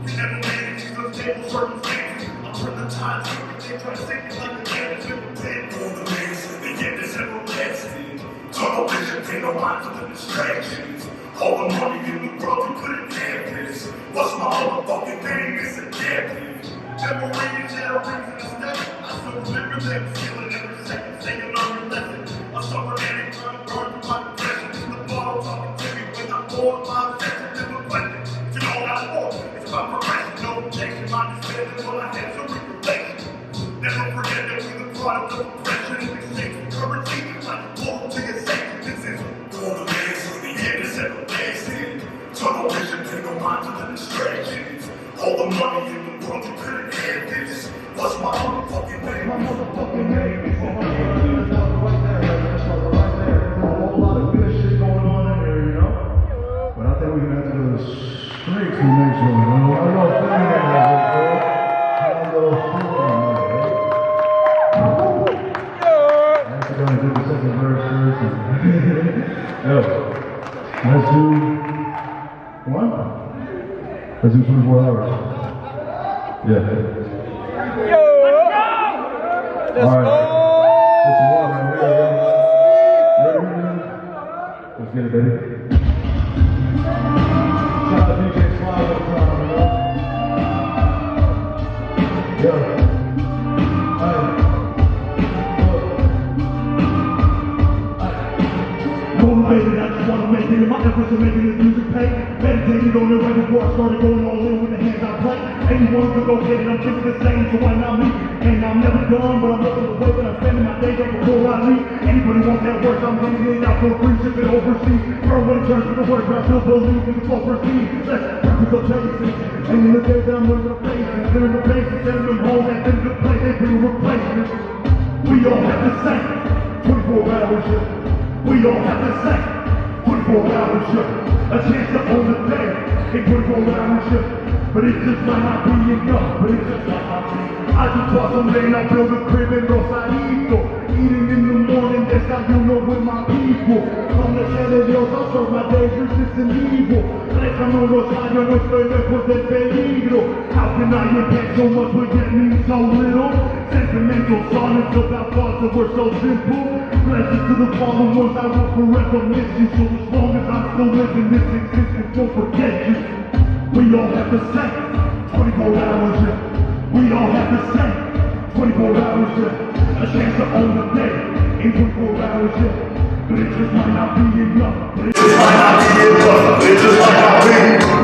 You never manage these unstable circumstances. I'll turn the tides quickly, they try to sink it like a canvas in the pen. All the things, the end is everlasting. Tunnel vision, pay no mind to the distractions. All the money in the world you couldn't have this. What's my motherfucking name? It's adaptive. Memory and shadow rings in the step. I still remember that feeling every second, saying on your lesson. A summer addict trying to burn through my depression. In the bottle talking to me when I'm bored, my obsession never question. It's all I want. It's about progression, no rejection. My despair is all I have, so reflection. Never forget that we're the product of oppression in exchange for currency. Like a portal to your safety. This is all the ways to the end is everlasting. Tunnel vision, pay no mind to the distractions. All the money in the world you couldn't have this. What's my motherfucking name? My motherfucking name is right there. There's a whole lot of good shit going on in here, you know? But I think we're gonna have to go straight to the next one. I don't know if let's do one. Let's do 24 hours. Yeah. Yo! All right. This is one right here. Ready? Let's get it, baby. Shout out to DJ Slide all the time, you know? Yeah. Motivated, I just wanna make it in my efforts of making this music pay. Meditated on it right before I started going all in with the hands I play. Anyone could go get it, I'm thinking the same, so why not me? And I'm never done, but I'm looking the way that I'm spending my days up before I leave. Anybody want that work, I'm bringing it out for free, ship it overseas. Burn when it turns to the work, but I still believe in the flow proceed. Let's practical chases. And in the days that I'm running the faces, they're in the places, sending them home, that's in a good place, they bring replacements. We all have the same 24 hours shift. We all have the same 24 hours shift. A chance to own the day in 24 hours shift. But it just might not be enough. But it just might not be. I just bought some land, I built a crib in Rosadito. Eating in the morning, that's how you know with my people. From the Dios, I'll serve my days, resist and evil. Déjame Rosario, no estoy lejos del peligro. How can I impact so much but yet mean so little? Sentimental sonnets about thoughts that were so simple. Blessings to the fallen ones, I will forever miss you. So as long as I'm still living, this existence won't forget you. We all have the same 24 hours shift. We all have the same 24 hours shift. A chance to own the day in 24 hours shift. But it just might not be enough. But it just might not be enough. It just might not be enough.